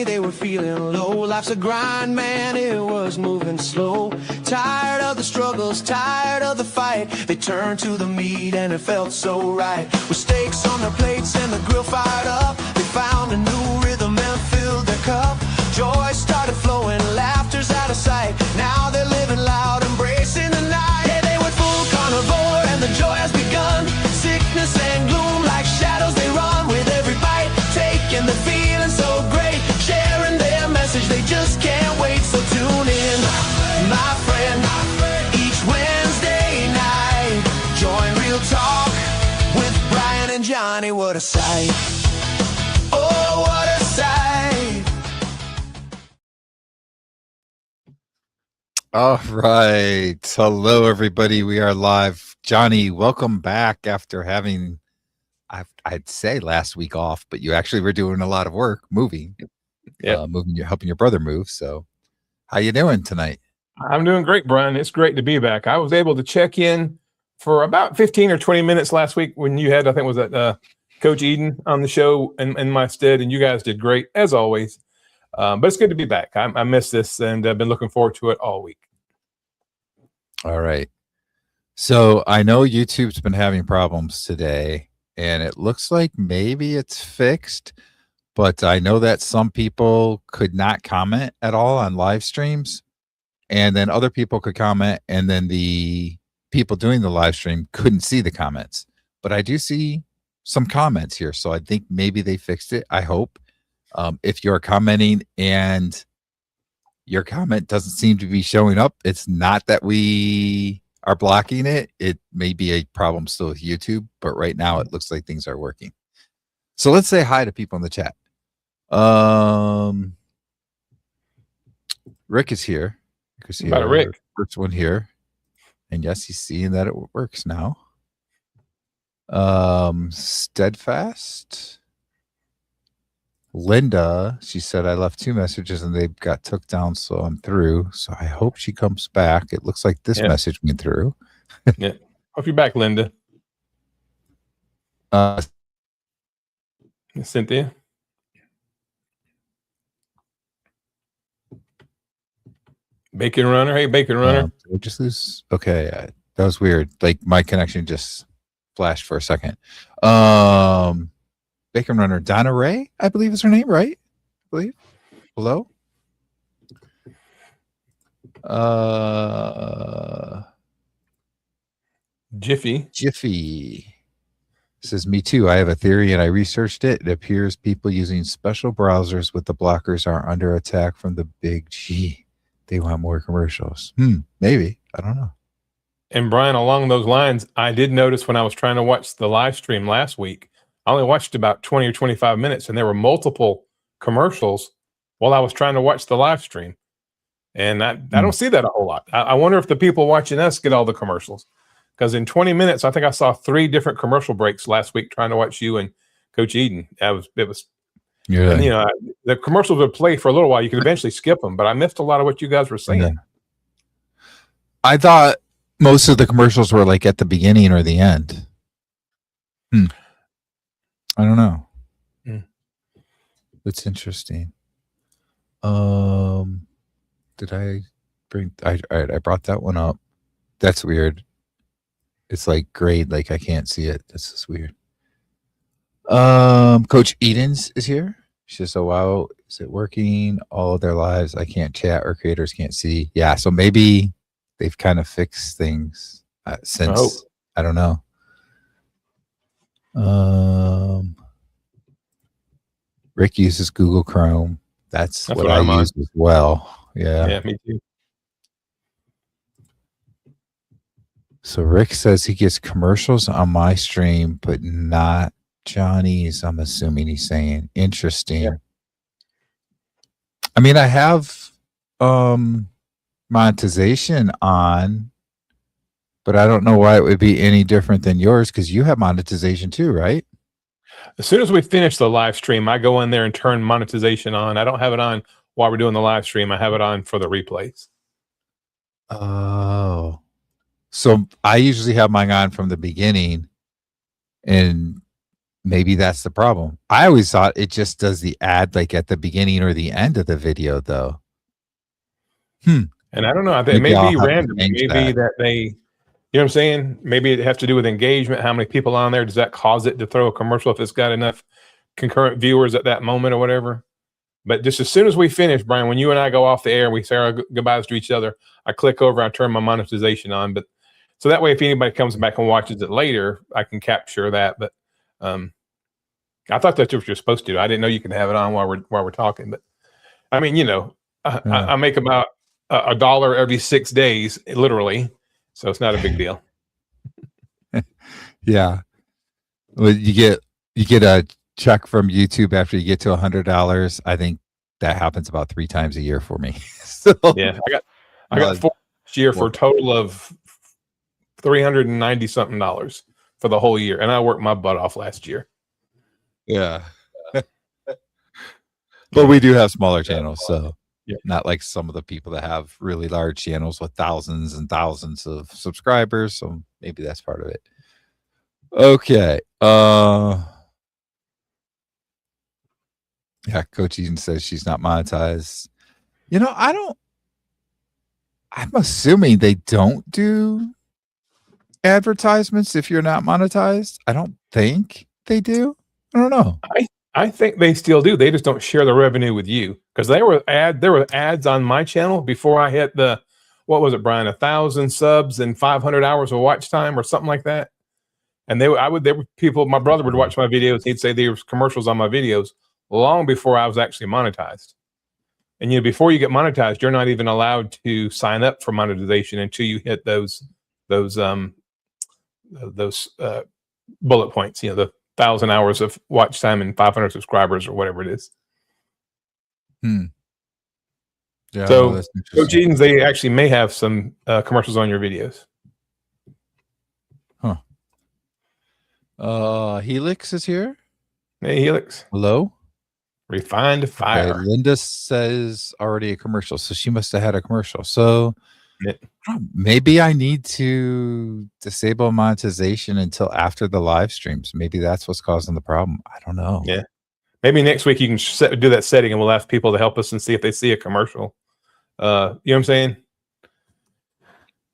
Johnny, they were feeling low. Life's a grind, man, it was moving slow. Tired of the struggles, tired of the fight. They turned to the meat and it felt so right. With steaks on their plates and the grill fired up, they found a new rhythm and filled their cup. Joy started flowing, laughter's out of sight. Now they're living loud, embracing the night. Yeah, they went full carnivore and the joy has begun. Sickness and gloom like shadows they run. With every bite taken, the feeling so great. Sharing their message, they just can't wait. So tune in, my friend, each Wednesday night. Join Real Talk with Brian and Johnny. What a sight. Oh, what a sight. All right. Hello, everybody. We are live. Johnny, welcome back after having, I'd say last week off, but you actually were doing a lot of work, moving, helping your brother move. So how you doing tonight? I'm doing great, Brian. It's great to be back. I was able to check in for about 15 or 20 minutes last week when you had, I think, was that Coach Eden on the show in my stead, and you guys did great, as always. But it's good to be back. I missed this, and I've been looking forward to it all week. All right. So I know YouTube's been having problems today, and it looks like maybe it's fixed, but I know that some people could not comment at all on live streams, and then other people could comment, and then the people doing the live stream couldn't see the comments. But I do see some comments here, so I think maybe they fixed it. I hope. If you're commenting and your comment doesn't seem to be showing up, it's not that we are blocking it. It may be a problem still with YouTube, but right now it looks like things are working. So let's say hi to people in the chat. Rick is here. Rick. First one here. And yes, he's seeing that it works now. Steadfast. Linda, she said, I left 2 messages and they got took down, so I'm through. So I hope she comes back. It looks like this message went through. Yeah. Hope you're back, Linda. Cynthia. Bacon Runner. Hey, Bacon Runner. Did I just lose? Okay. That was weird. Like my connection just flashed for a second. Bacon Runner, Donna Ray, I believe is her name, right? I believe. Hello? Jiffy says, me too. I have a theory and I researched it. It appears people using special browsers with the blockers are under attack from the big G. They want more commercials. Maybe. I don't know. And Brian, along those lines, I did notice when I was trying to watch the live stream last week, I only watched about 20 or 25 minutes, and there were multiple commercials while I was trying to watch the live stream. And I don't see that a whole lot. I wonder if the people watching us get all the commercials. Because in 20 minutes, I think I saw 3 different commercial breaks last week trying to watch you and Coach Eden. The commercials would play for a little while. You could eventually skip them, but I missed a lot of what you guys were saying. Yeah. I thought most of the commercials were like at the beginning or the end. I don't know. That's interesting. Did I bring? All right, I brought that one up. That's weird. It's like grade, like I can't see it. That's just weird. Coach Edens is here. She says, "Oh wow, is it working? All of their lives, I can't chat or creators can't see." Yeah, so maybe they've kind of fixed things since. I don't know. Rick uses Google Chrome. That's what I use as well. Yeah, me too. So Rick says he gets commercials on my stream, but not Johnny's. I'm assuming he's saying. Interesting. Yeah. I mean, I have monetization on, but I don't know why it would be any different than yours because you have monetization too, right? As soon as we finish the live stream, I go in there and turn monetization on. I don't have it on while we're doing the live stream. I have it on for the replays. Oh. So I usually have mine on from the beginning, and maybe that's the problem. I always thought it just does the ad like at the beginning or the end of the video, though. And I don't know. I think it Maybe may I'll be have to random. change Maybe that. that they, you know what I'm saying? Maybe it has to do with engagement. How many people on there? Does that cause it to throw a commercial if it's got enough concurrent viewers at that moment or whatever? But just as soon as we finish, Brian, when you and I go off the air and we say our goodbyes to each other, I click over, I turn my monetization on. But so that way, if anybody comes back and watches it later, I can capture that. But I thought that's what you're supposed to do. I didn't know you could have it on while we're talking. But I mean, you know, I make about $1 every 6 days, literally. So it's not a big deal. Yeah. Well, you get a check from YouTube after you get to $100. I think that happens about 3 times a year for me. So Yeah, I got 4 this year for a total of $390 something for the whole year, and I worked my butt off last year. yeah. But we do have smaller channels, so Yeah. not like some of the people that have really large channels with thousands and thousands of subscribers. So maybe that's part of it. Okay. Yeah, Coach Eden says she's not monetized. You know, I'm assuming they don't do advertisements if you're not monetized. I don't think they do. I don't know. I think they still do. They just don't share the revenue with you, because there were ads on my channel before I hit what was it, Brian? 1,000 subs and 500 hours of watch time or something like that. And there were people. My brother would watch my videos. He'd say there was commercials on my videos long before I was actually monetized. And before you get monetized, you're not even allowed to sign up for monetization until you hit those bullet points. The 1,000 hours of watch time and 500 subscribers or whatever it is. Yeah. So, Coach Edens, they actually may have some commercials on your videos. Helix is here. Hey, Helix. Hello. Refined Fire. Okay, Linda says already a commercial, so she must have had a commercial. So maybe I need to disable monetization until after the live streams. Maybe that's what's causing the problem. I don't know. Yeah. Maybe next week you can do that setting, and we'll ask people to help us and see if they see a commercial. You know what I'm saying?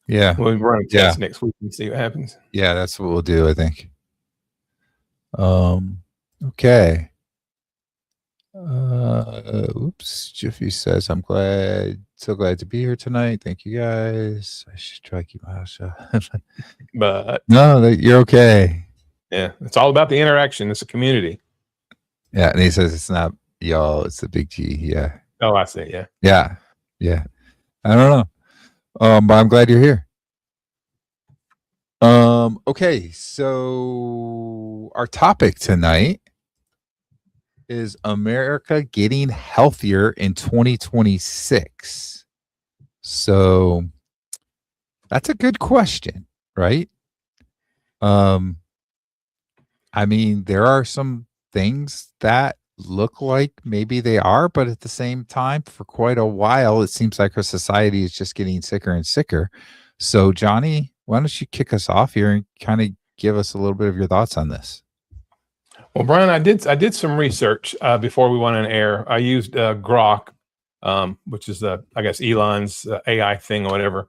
Yeah. We'll run a test next week and see what happens. Yeah, that's what we'll do, I think. Okay. Oops. Jiffy says, I'm so glad to be here tonight. Thank you guys. I should try to keep my mouth shut. But no, you're okay. Yeah, it's all about the interaction. It's a community. Yeah, and he says it's not y'all, it's the big G. Yeah. Oh, I see. Yeah. Yeah. Yeah. I don't know. But I'm glad you're here. Okay, so our topic tonight is America getting healthier in 2026. So that's a good question, right? I mean, there are some things that look like maybe they are, but at the same time, for quite a while, it seems like our society is just getting sicker and sicker. So, Johnny, why don't you kick us off here and kind of give us a little bit of your thoughts on this? Well, Brian, I did some research before we went on air. I used Grok, which is I guess Elon's AI thing or whatever.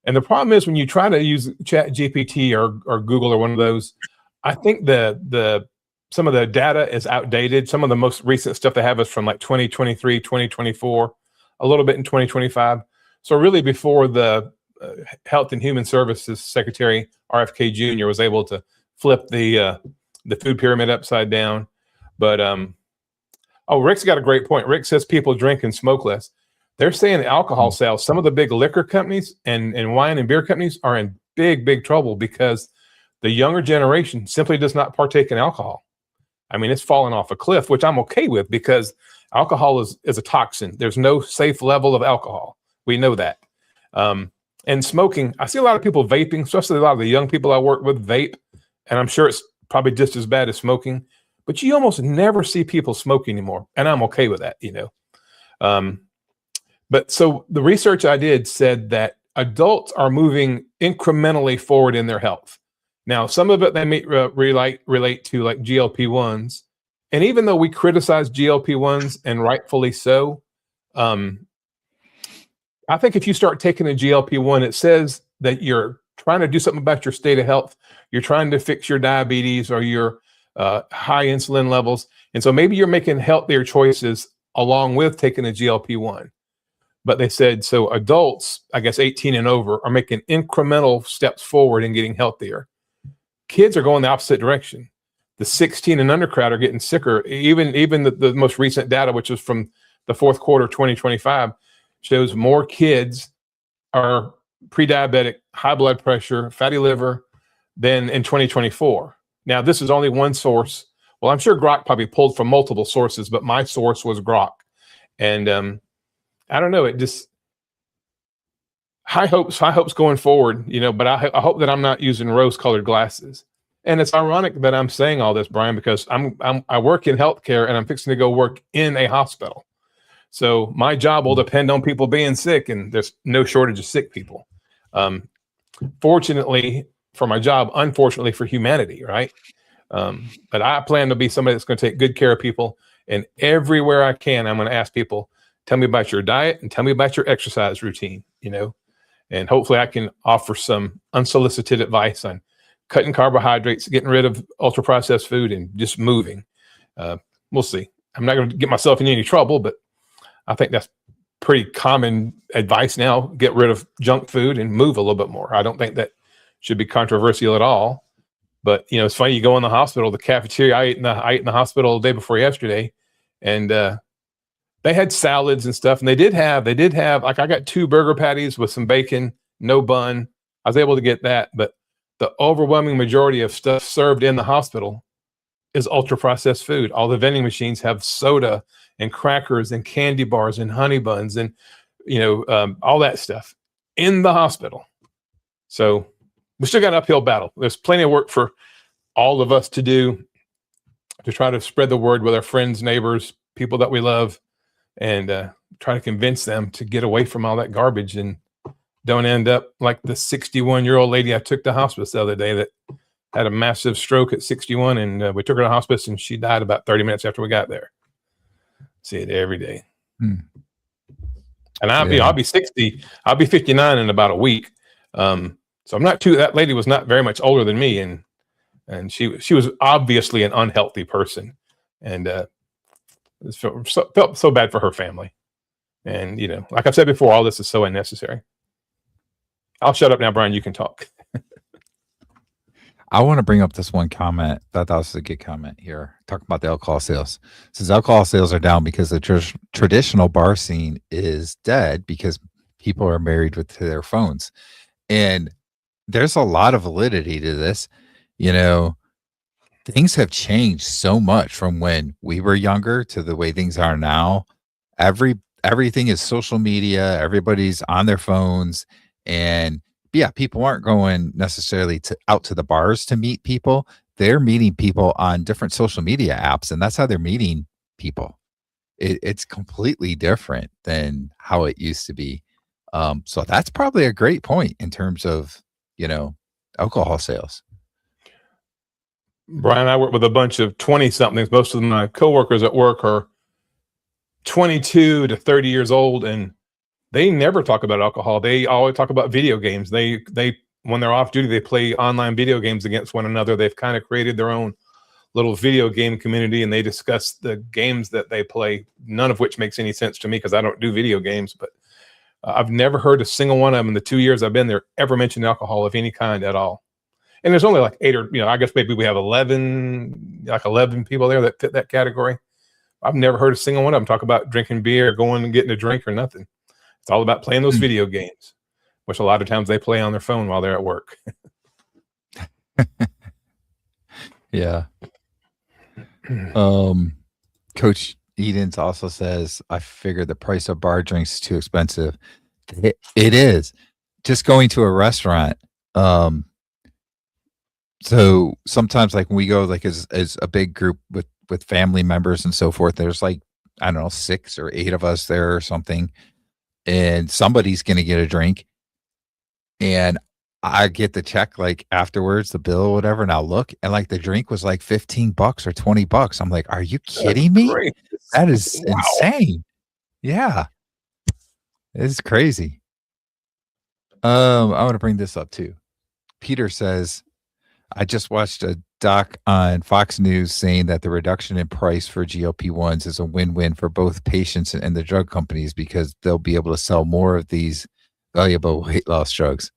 And the problem is when you try to use ChatGPT or Google or one of those, I think some of the data is outdated. Some of the most recent stuff they have is from like 2023, 2024, a little bit in 2025. So really before the Health and Human Services Secretary, RFK Jr., was able to flip the food pyramid upside down. But Rick's got a great point. Rick says people drink and smoke less. They're saying the alcohol sales, some of the big liquor companies and wine and beer companies are in big, big trouble because the younger generation simply does not partake in alcohol. I mean, it's fallen off a cliff, which I'm okay with because alcohol is a toxin. There's no safe level of alcohol. We know that. And smoking, I see a lot of people vaping, especially a lot of the young people I work with vape, and I'm sure it's probably just as bad as smoking, but you almost never see people smoke anymore, and I'm okay with that, But so the research I did said that adults are moving incrementally forward in their health. Now, some of it they may relate to like GLP-1s. And even though we criticize GLP-1s, and rightfully so, I think if you start taking a GLP-1, it says that you're trying to do something about your state of health. You're trying to fix your diabetes or your high insulin levels. And so maybe you're making healthier choices along with taking a GLP-1. But they said, so adults, I guess 18 and over, are making incremental steps forward and getting healthier. Kids are going the opposite direction. The 16 and under crowd are getting sicker. Even the most recent data, which was from the fourth quarter of 2025, shows more kids are pre-diabetic, high blood pressure, fatty liver than in 2024. Now, this is only one source. Well, I'm sure Grok probably pulled from multiple sources, but my source was Grok. And I don't know. It just high hopes going forward, but I hope that I'm not using rose-colored glasses. And it's ironic that I'm saying all this, Brian, because I work in healthcare and I'm fixing to go work in a hospital. So my job will depend on people being sick, and there's no shortage of sick people. Fortunately for my job, unfortunately for humanity, right? But I plan to be somebody that's going to take good care of people. And everywhere I can, I'm going to ask people, tell me about your diet and tell me about your exercise routine, and hopefully I can offer some unsolicited advice on cutting carbohydrates, getting rid of ultra processed food, and just moving. We'll see. I'm not going to get myself in any trouble, but I think that's pretty common advice now. Get rid of junk food and move a little bit more. I don't think that should be controversial at all. But it's funny. You go in the hospital, the cafeteria. I ate in the hospital the day before yesterday, and they had salads and stuff. And they did have like, I got 2 burger patties with some bacon, no bun. I was able to get that, but the overwhelming majority of stuff served in the hospital is ultra processed food. All the vending machines have soda and crackers and candy bars and honey buns and all that stuff in the hospital. So we still got an uphill battle. There's plenty of work for all of us to do to try to spread the word with our friends, neighbors, people that we love, and try to convince them to get away from all that garbage and don't end up like the 61-year-old lady I took to hospice the other day that had a massive stroke at 61, and we took her to hospice and she died about 30 minutes after we got there. See it every day. And I'll be 60. I'll be 59 in about a week. So I'm not that lady was not very much older than me, and she was obviously an unhealthy person, and felt so bad for her family. And like I've said before, all this is so unnecessary. I'll shut up now, Brian. You can talk. I want to bring up this one comment. That was a good comment here. Talking about the alcohol sales. It says alcohol sales are down because the traditional bar scene is dead because people are married to their phones. And there's a lot of validity to this. Things have changed so much from when we were younger to the way things are now. Everything is social media. Everybody's on their phones. And yeah, people aren't going necessarily out to the bars to meet people. They're meeting people on different social media apps, and that's how they're meeting people. It's completely different than how it used to be. So that's probably a great point in terms of, alcohol sales. Brian, I work with a bunch of 20-somethings. Most of my coworkers at work are 22 to 30 years old, and they never talk about alcohol. They always talk about video games. They when they're off duty, they play online video games against one another. They've kind of created their own little video game community, and they discuss the games that they play, none of which makes any sense to me because I don't do video games. But I've never heard a single one of them in the 2 years I've been there ever mention alcohol of any kind at all. And there's only like 8 or, I guess maybe we have 11 people there that fit that category. I've never heard a single one of them talk about drinking beer or going and getting a drink or nothing. It's all about playing those video games, which a lot of times they play on their phone while they're at work. Yeah. Coach Edens also says, I figured the price of bar drinks is too expensive. It is. Just going to a restaurant. So sometimes like when we go like as a big group with family members and so forth, there's like, I don't know, 6 or 8 of us there or something. And somebody's going to get a drink. And I get the check like afterwards, the bill or whatever, and I'll look and like the drink was like $15 or $20. I'm like, are you kidding me? Great. That is Wow. insane. Yeah. It's crazy. I want to bring this up too. Peter says, I just watched a doc on Fox News saying that the reduction in price for GLP-1s is a win-win for both patients and the drug companies because they'll be able to sell more of these valuable weight loss drugs.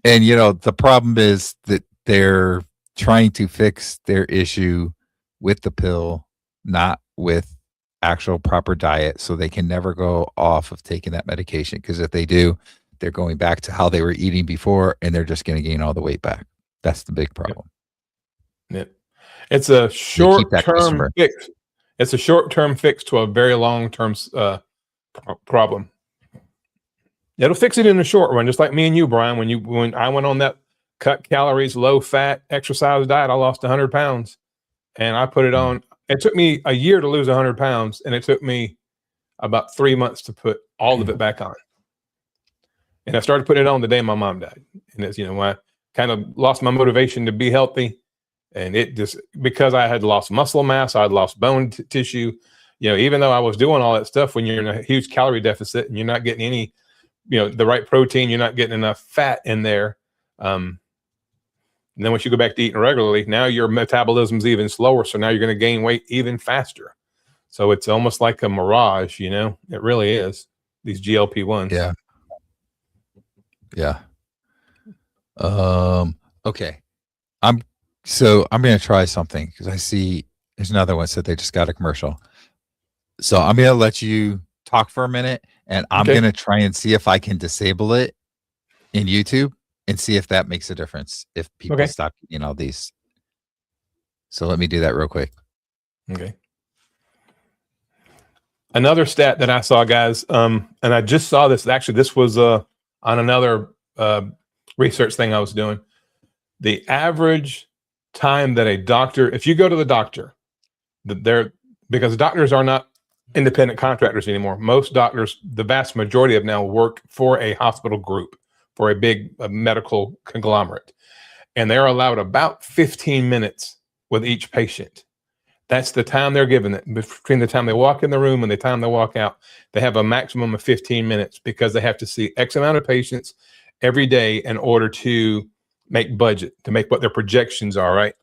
And, you know, the problem is that they're trying to fix their issue with the pill, not with actual proper diet. So they can never go off of taking that medication. Because if they do, they're going back to how they were eating before and they're just going to gain all the weight back. That's the big problem. Yep. It's a short-term fix. It's a short-term fix to a very long-term problem. It'll fix it in the short run, just like me and you, Brian. When I went on that cut calories, low fat exercise diet, I lost 100 pounds, and I put it on. It took me a year to lose 100 pounds, and it took me about 3 months to put all of it back on. And I started putting it on the day my mom died, and it's, you know, I kind of lost my motivation to be healthy, and it just because I had lost muscle mass, I had lost bone tissue. You know, even though I was doing all that stuff, when you're in a huge calorie deficit and you're not getting any, you know, the right protein, you're not getting enough fat in there. And then once you go back to eating regularly, now your metabolism's even slower. So now you're going to gain weight even faster. So it's almost like a mirage, you know, it really is, these GLP-1s. Yeah. Yeah. Okay. I'm going to try something because I see there's another one said they just got a commercial. So I'm going to let you talk for a minute and I'm going to try and see if I can disable it in YouTube and see if that makes a difference. If people stop eating all these. So let me do that real quick. Okay. Another stat that I saw, guys, and I just saw this. Actually, this was on another research thing I was doing. The average time that a doctor, if you go to the doctor, because doctors are not independent contractors anymore. Most doctors, the vast majority of now, work for a hospital group, for a big medical conglomerate, and they're allowed about 15 minutes with each patient. That's the time they're given it. Between the time they walk in the room and the time they walk out, they have a maximum of 15 minutes because they have to see X amount of patients every day in order to make budget, to make what their projections are, right?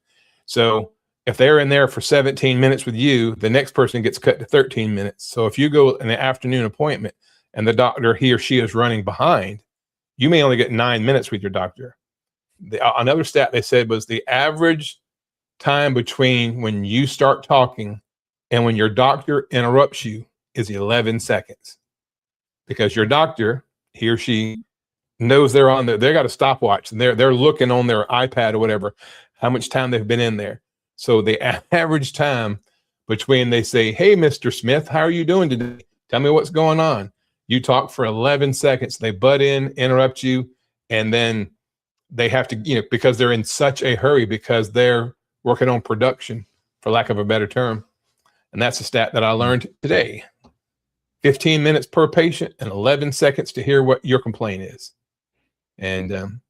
So if they're in there for 17 minutes with you, the next person gets cut to 13 minutes. So if you go in the afternoon appointment and the doctor, he or she is running behind, you may only get 9 minutes with your doctor. Another stat they said was the average time between when you start talking and when your doctor interrupts you is 11 seconds. Because your doctor, he or she, knows they're on there. They got a stopwatch and they're looking on their iPad or whatever, how much time they've been in there. So the average time between they say, hey, Mr. Smith, how are you doing today? Tell me what's going on. You talk for 11 seconds. They butt in, interrupt you, and then they have to, you know, because they're in such a hurry because they're working on production, for lack of a better term. And that's a stat that I learned today. 15 minutes per patient and 11 seconds to hear what your complaint is. And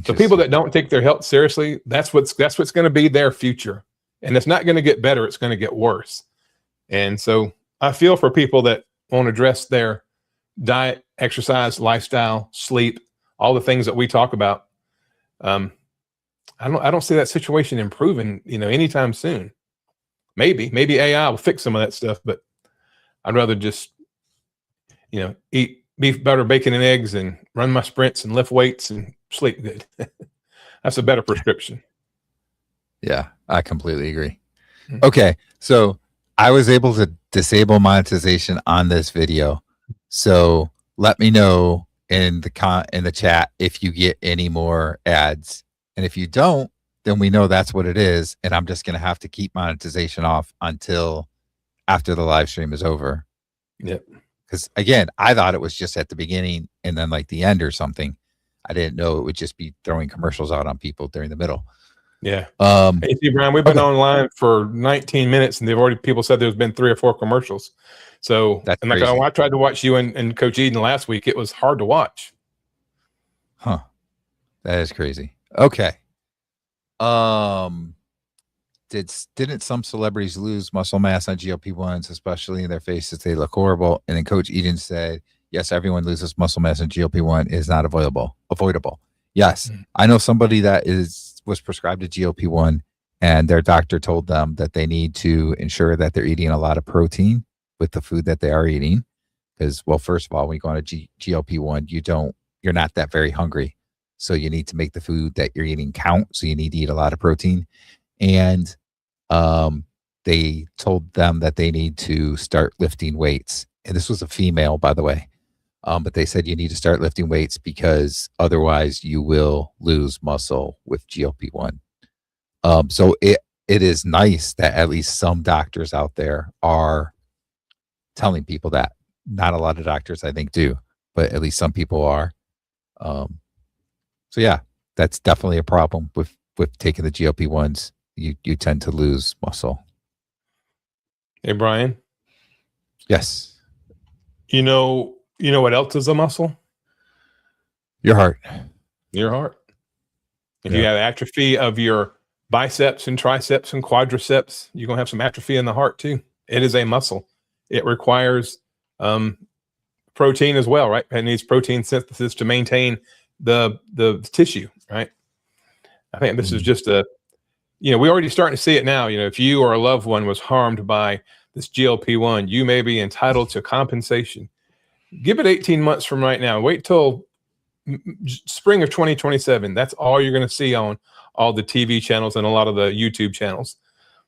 so people that don't take their health seriously, that's what's going to be their future. And it's not going to get better. It's going to get worse. And so I feel for people that won't address their diet, exercise, lifestyle, sleep, all the things that we talk about. I don't see that situation improving, you know, anytime soon. Maybe AI will fix some of that stuff, but I'd rather just, you know, eat beef, butter, bacon, and eggs and run my sprints and lift weights and sleep good. That's a better prescription. Yeah, I completely agree. Okay, so I was able to disable monetization on this video. So let me know in the chat if you get any more ads. And if you don't, then we know that's what it is. And I'm just going to have to keep monetization off until after the live stream is over. Yep. Because again, I thought it was just at the beginning and then like the end or something. I didn't know it would just be throwing commercials out on people during the middle. Yeah. Hey, see, Brian, we've been online for 19 minutes and people said there's been 3 or 4 commercials. So that's like I tried to watch you and Coach Eden last week. It was hard to watch. Huh. That is crazy. Okay. Um, didn't some celebrities lose muscle mass on GLP-1s, especially in their faces? They look horrible. And then Coach Eden said, yes, everyone loses muscle mass on GLP-1 is not avoidable. Yes. I know somebody that was prescribed a GLP-1 and their doctor told them that they need to ensure that they're eating a lot of protein with the food that they are eating. Because, well, first of all, when you go on a GLP-1, you're not that very hungry. So you need to make the food that you're eating count. So you need to eat a lot of protein. And they told them that they need to start lifting weights. And this was a female, by the way. But they said you need to start lifting weights because otherwise you will lose muscle with GLP-1. So it is nice that at least some doctors out there are telling people that. Not a lot of doctors, I think, do, but at least some people are. So yeah, that's definitely a problem with taking the GLP-1s. You tend to lose muscle. Hey, Brian. Yes. You know what else is a muscle? Your heart. Your heart. If you have atrophy of your biceps and triceps and quadriceps, you're going to have some atrophy in the heart too. It is a muscle. It requires protein as well, right? It needs protein synthesis to maintain the tissue, right? I think this is just we're already starting to see it now. If you or a loved one was harmed by this GLP-1, you may be entitled to compensation. Give it 18 months from right now. Wait till spring of 2027. That's all you're going to see on all the TV channels and a lot of the YouTube channels.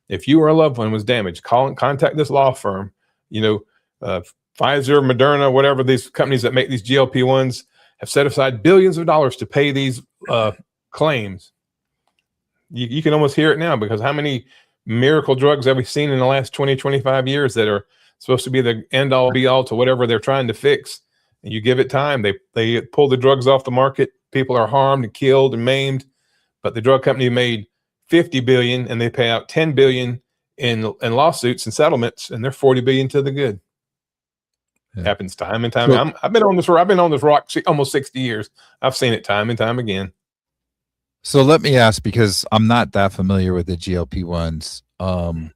If you or a loved one was damaged, contact this law firm. Pfizer, Moderna, whatever these companies that make these GLP-1s have set aside billions of dollars to pay these claims. You can almost hear it now, because how many miracle drugs have we seen in the last 20, 25 years that are supposed to be the end all be all to whatever they're trying to fix? And you give it time, they pull the drugs off the market. People are harmed and killed and maimed, but the drug company made $50 billion and they pay out $10 billion in lawsuits and settlements, and they're $40 billion to the good. Yeah. Happens time and time. So, I've been on this rock almost 60 years. I've seen it time and time again. So let me ask, because I'm not that familiar with the GLP-1s, and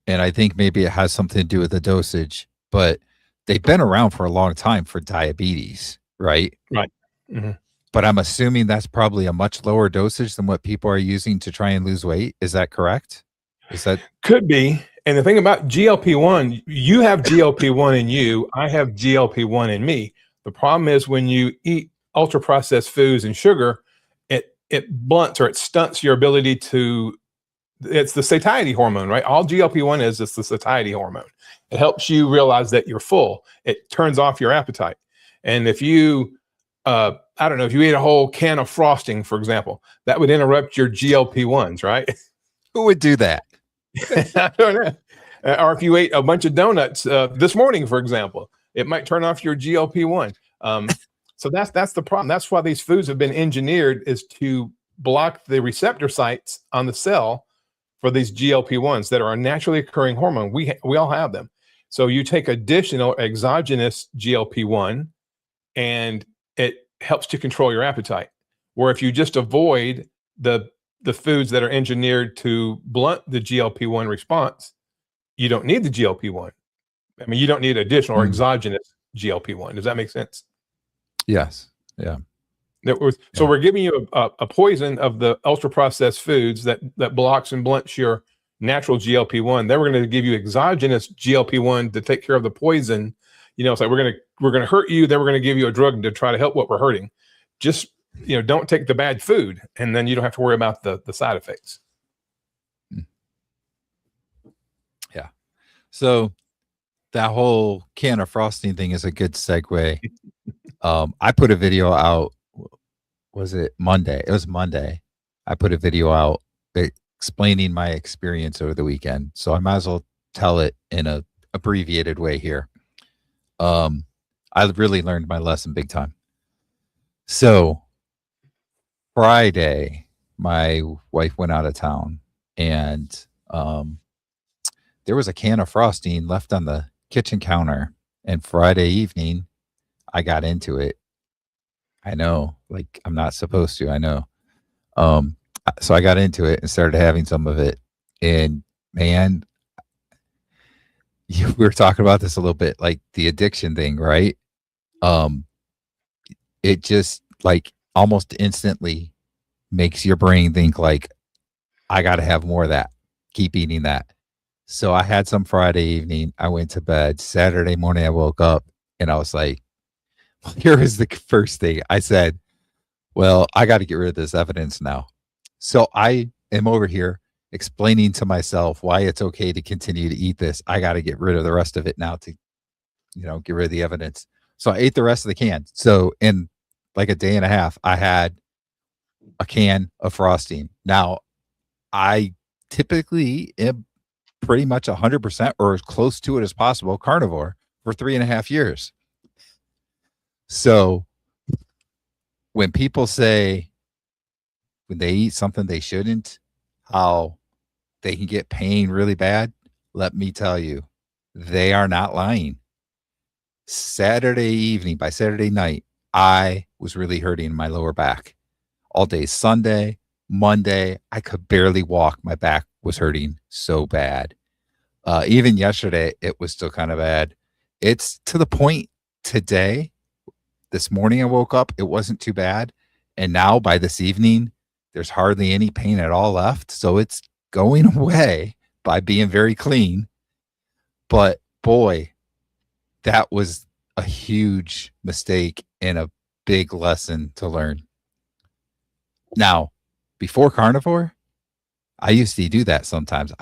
I think maybe it has something to do with the dosage, but they've been around for a long time for diabetes, right? Right. Mm-hmm. But I'm assuming that's probably a much lower dosage than what people are using to try and lose weight. Is that correct? Could be. And the thing about GLP-1, you have GLP-1 in you, I have GLP-1 in me. The problem is when you eat ultra processed foods and sugar, it blunts, or it stunts your ability to, it's the satiety hormone, right? All GLP-1 is the satiety hormone. It helps you realize that you're full. It turns off your appetite. And if you, I don't know, if you ate a whole can of frosting, for example, that would interrupt your GLP-1s, right? Who would do that? I don't know. Or if you ate a bunch of donuts this morning, for example, it might turn off your GLP-1. So that's the problem. That's why these foods have been engineered, is to block the receptor sites on the cell for these GLP-1s that are a naturally occurring hormone. We all have them. So you take additional exogenous GLP-1 and it helps to control your appetite. Where if you just avoid the foods that are engineered to blunt the GLP-1 response, you don't need the GLP-1. I mean, you don't need additional or exogenous GLP-1. Does that make sense? Yes. Yeah. So we're giving you a poison of the ultra processed foods that blocks and blunts your natural GLP-1. Then we're going to give you exogenous GLP-1 to take care of the poison. It's like we're going to hurt you. Then we're going to give you a drug to try to help what we're hurting. Just don't take the bad food, and then you don't have to worry about the side effects. Yeah. So that whole can of frosting thing is a good segue. I put a video out. Was it Monday? It was Monday. I put a video out explaining my experience over the weekend. So I might as well tell it in a abbreviated way here. I really learned my lesson big time. So Friday, my wife went out of town, and there was a can of frosting left on the kitchen counter. And Friday evening, I got into it. I know, like I'm not supposed to. I know. Um, so I got into it and started having some of it, and man, we were talking about this a little bit, like the addiction thing, right? Um, it just like almost instantly makes your brain think like, I got to have more of that. Keep eating that. So I had some Friday evening. I went to bed. Saturday morning, I woke up and I was like, here is the first thing I said. Well, I got to get rid of this evidence now. So I am over here explaining to myself why it's okay to continue to eat this. I got to get rid of the rest of it now to, get rid of the evidence. So I ate the rest of the can. So in like a day and a half, I had a can of frosting. Now, I typically am pretty much 100% or as close to it as possible carnivore for 3.5 years. So when people say when they eat something they shouldn't, how they can get pain really bad, let me tell you, they are not lying. Saturday evening, by Saturday night, I was really hurting my lower back all day. Sunday, Monday, I could barely walk. My back was hurting so bad. Even yesterday, it was still kind of bad. It's to the point today, this morning I woke up, it wasn't too bad. And now by this evening, there's hardly any pain at all left. So it's going away by being very clean. But boy, that was a huge mistake and a big lesson to learn. Now, before carnivore, I used to do that sometimes.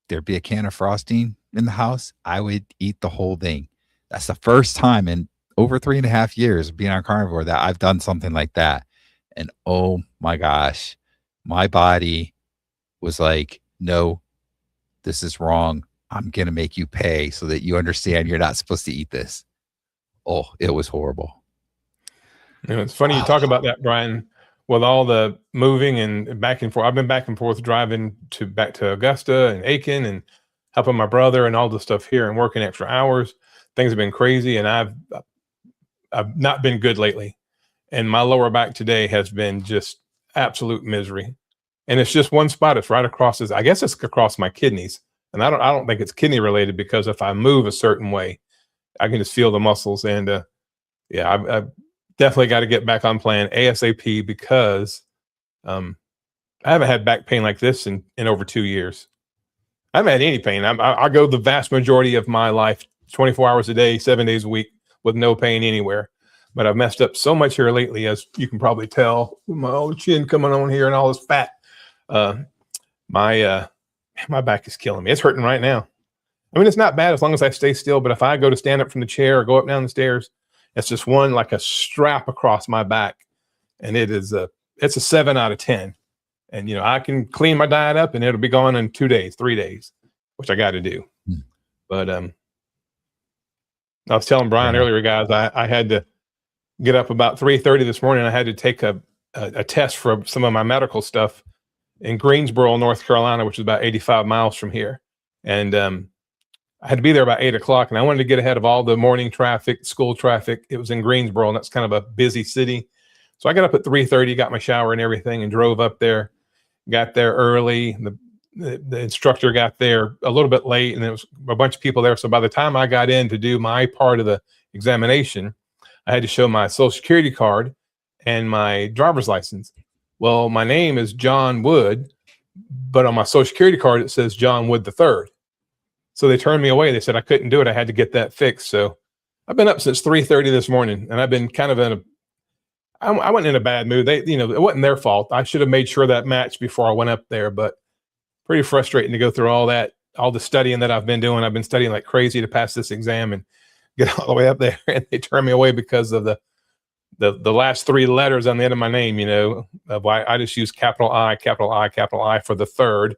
There'd be a can of frosting in the house. I would eat the whole thing. That's the first time in over 3.5 years of being on carnivore that I've done something like that. And oh my gosh, my body was like, no, this is wrong. I'm going to make you pay so that you understand you're not supposed to eat this. Oh, it was horrible. It's funny you talk about that, Brian, with all the moving and back and forth. I've been back and forth driving back to Augusta and Aiken and helping my brother and all the stuff here and working extra hours. Things have been crazy, and I've not been good lately. And my lower back today has been just absolute misery. And it's just one spot. It's right across I guess it's across my kidneys. And I don't think it's kidney related, because if I move a certain way, I can just feel the muscles. And I've definitely got to get back on plan ASAP, because I haven't had back pain like this in over 2 years. I haven't had any pain. I go the vast majority of my life, 24 hours a day, 7 days a week, with no pain anywhere. But I've messed up so much here lately, as you can probably tell, with my old chin coming on here and all this fat. My back is killing me. It's hurting right now. I mean, it's not bad as long as I stay still, but if I go to stand up from the chair or go up down the stairs, it's just one like a strap across my back. And it's a 7 out of 10. And, I can clean my diet up and it'll be gone in 2 days, 3 days, which I got to do. But I was telling Brian earlier, guys, I had to get up about 3:30 this morning. I had to take a test for some of my medical stuff in Greensboro, North Carolina, which is about 85 miles from here. And I had to be there about 8 o'clock, and I wanted to get ahead of all the morning traffic, school traffic. It was in Greensboro, and that's kind of a busy city. So I got up at 3:30, got my shower and everything, and drove up there. Got there early. The instructor got there a little bit late, and there was a bunch of people there. So by the time I got in to do my part of the examination, I had to show my Social Security card and my driver's license. Well, my name is John Wood, but on my Social Security card, it says John Wood III. So they turned me away. They said I couldn't do it. I had to get that fixed. So I've been up since 3:30 this morning, and I've been kind of I went in a bad mood. It wasn't their fault. I should have made sure that matched before I went up there, but pretty frustrating to go through all the studying that I've been doing. I've been studying like crazy to pass this exam and get all the way up there, and they turned me away because of the last 3 letters on the end of my name, of why I just use capital I for the third.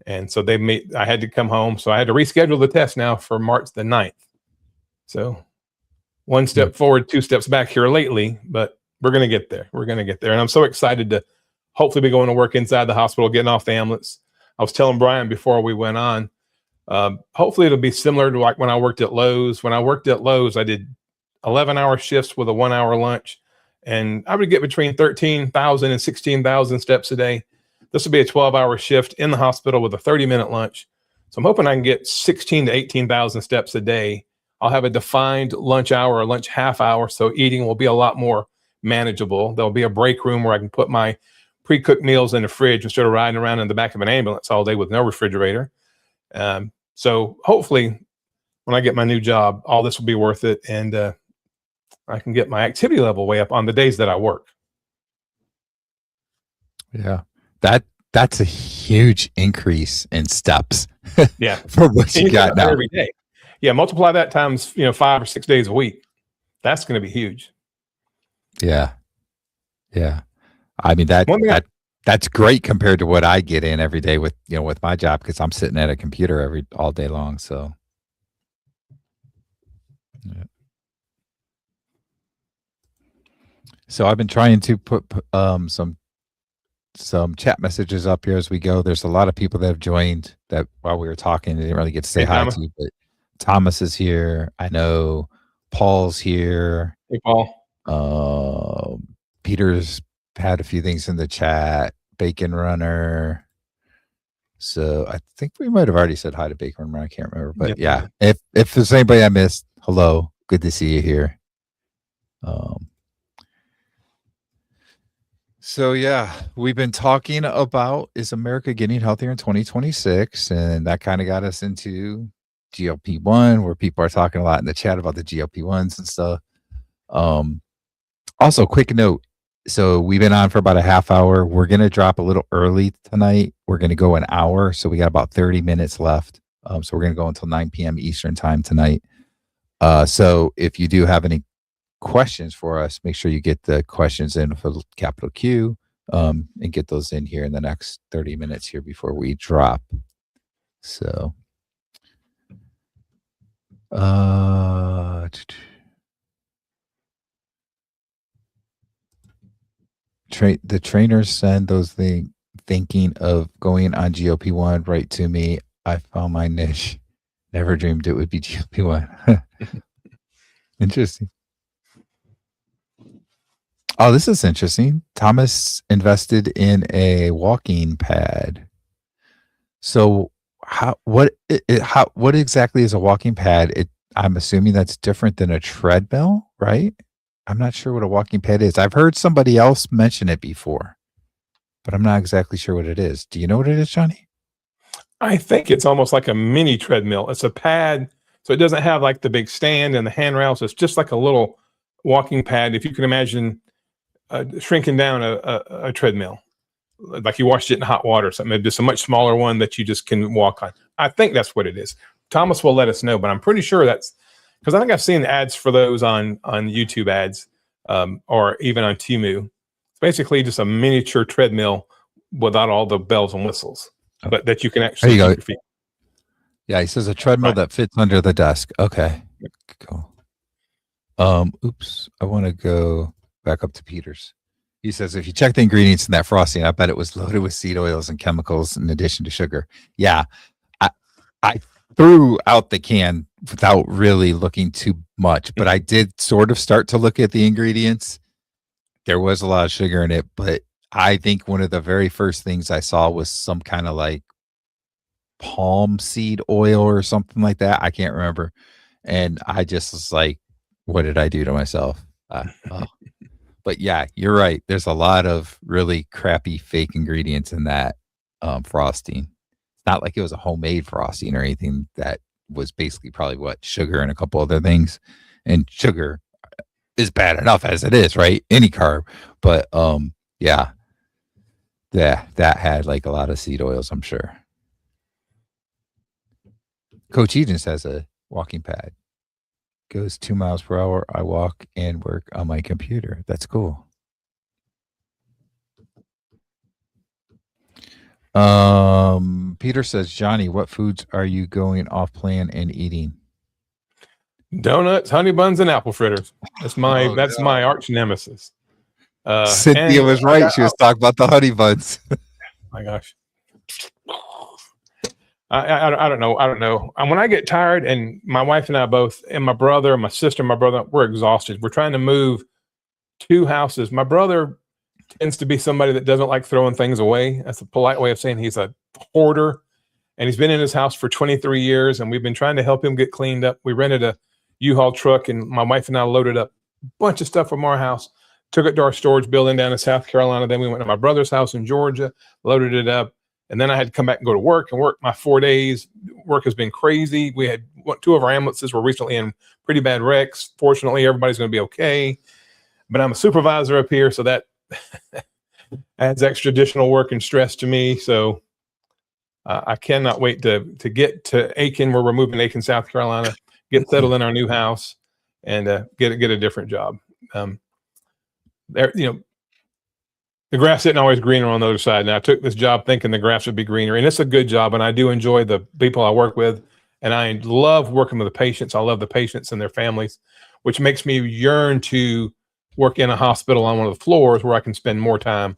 And so I had to come home. So I had to reschedule the test now for March the 9th. So 1 step forward, 2 steps back here lately, but we're going to get there. We're going to get there. And I'm so excited to hopefully be going to work inside the hospital, getting off the ambulance. I was telling Brian before we went on, hopefully it'll be similar to like when I worked at Lowe's. When I worked at Lowe's, I did 11-hour shifts with a 1-hour lunch. And I would get between 13,000 and 16,000 steps a day. This will be a 12-hour shift in the hospital with a 30-minute lunch. So I'm hoping I can get 16 to 18,000 steps a day. I'll have a defined lunch hour or lunch half hour, so eating will be a lot more manageable. There'll be a break room where I can put my pre-cooked meals in the fridge instead of riding around in the back of an ambulance all day with no refrigerator. So hopefully when I get my new job, all this will be worth it, and I can get my activity level way up on the days that I work. Yeah. That's a huge increase in steps. Yeah. For what you got now. Every day. Yeah. Multiply that times, 5 or 6 days a week. That's going to be huge. Yeah. Yeah. I mean, that's great compared to what I get in every day with, with my job, because I'm sitting at a computer all day long. So, yeah. So I've been trying to put some chat messages up here as we go. There's a lot of people that have joined that while we were talking, they didn't really get to say hi to you, but Thomas is here. I know Paul's here. Hey, Paul. Peter's had a few things in the chat. Bacon Runner. So I think we might have already said hi to Bacon Runner. I can't remember, but yeah. If there's anybody I missed, hello. Good to see you here. So yeah, we've been talking about, is America getting healthier in 2026? And that kind of got us into GLP-1, where people are talking a lot in the chat about the GLP-1s and stuff. Also, quick note. So we've been on for about a half hour. We're going to drop a little early tonight. We're going to go an hour. So we got about 30 minutes left. So we're going to go until 9 p.m. Eastern time tonight. So if you do have any questions for us, make sure you get the questions in for capital Q, and get those in here in the next 30 minutes here before we drop. So the trainers send those things thinking of going on GLP-1 right to me. I found my niche. Never dreamed it would be GLP-1. Interesting. Oh, this is interesting. Thomas invested in a walking pad. So what exactly is a walking pad? I'm assuming that's different than a treadmill, right? I'm not sure what a walking pad is. I've heard somebody else mention it before, but I'm not exactly sure what it is. Do you know what it is, Johnny? I think it's almost like a mini treadmill. It's a pad, so it doesn't have like the big stand and the handrails. It's just like a little walking pad. If you can imagine shrinking down a treadmill, like you washed it in hot water or something. Just a much smaller one that you just can walk on. I think that's what it is. Thomas will let us know, but I'm pretty sure that's, because I think I've seen ads for those on YouTube ads, or even on Temu. It's basically just a miniature treadmill without all the bells and whistles, but that you can actually keep your feet. Yeah, he says a treadmill that fits under the desk. Okay, cool. Oops, I want to go back up to Peter's. He says, if you check the ingredients in that frosting, I bet it was loaded with seed oils and chemicals in addition to sugar. Yeah, I threw out the can without really looking too much, but I did sort of start to look at the ingredients. There was a lot of sugar in it, but I think one of the very first things I saw was some kind of like palm seed oil or something like that. I can't remember. And I just was like, what did I do to myself? But yeah, you're right. There's a lot of really crappy fake ingredients in that frosting. It's not like it was a homemade frosting or anything. That was basically probably sugar and a couple other things. And sugar is bad enough as it is, right? Any carb. But yeah, that had like a lot of seed oils, I'm sure. Coach Edens has a walking pad. Goes 2 miles per hour. I walk and work on my computer. That's cool. Peter says, Johnny, what foods are you going off plan and eating? Donuts, honey buns, and apple fritters. That's my my arch nemesis. Cynthia was right. She was talking about the honey buns. My gosh. I don't know. I don't know. And when I get tired, and my wife and I both, and my brother, my sister, my brother, we're exhausted. We're trying to move 2 houses. My brother tends to be somebody that doesn't like throwing things away. That's a polite way of saying he's a hoarder. And he's been in his house for 23 years, and we've been trying to help him get cleaned up. We rented a U-Haul truck, and my wife and I loaded up a bunch of stuff from our house, took it to our storage building down in South Carolina. Then we went to my brother's house in Georgia, loaded it up. And then I had to come back and go to work and work my 4 days. Work has been crazy. We had 2 of our ambulances were recently in pretty bad wrecks. Fortunately, everybody's going to be okay. But I'm a supervisor up here, so that adds extra additional work and stress to me. So I cannot wait to get to Aiken, where we're moving to Aiken, South Carolina, get settled in our new house, and get a different job. There, the grass isn't always greener on the other side. Now, I took this job thinking the grass would be greener, and it's a good job, and I do enjoy the people I work with, and I love working with the patients. I love the patients and their families, which makes me yearn to work in a hospital on one of the floors where I can spend more time,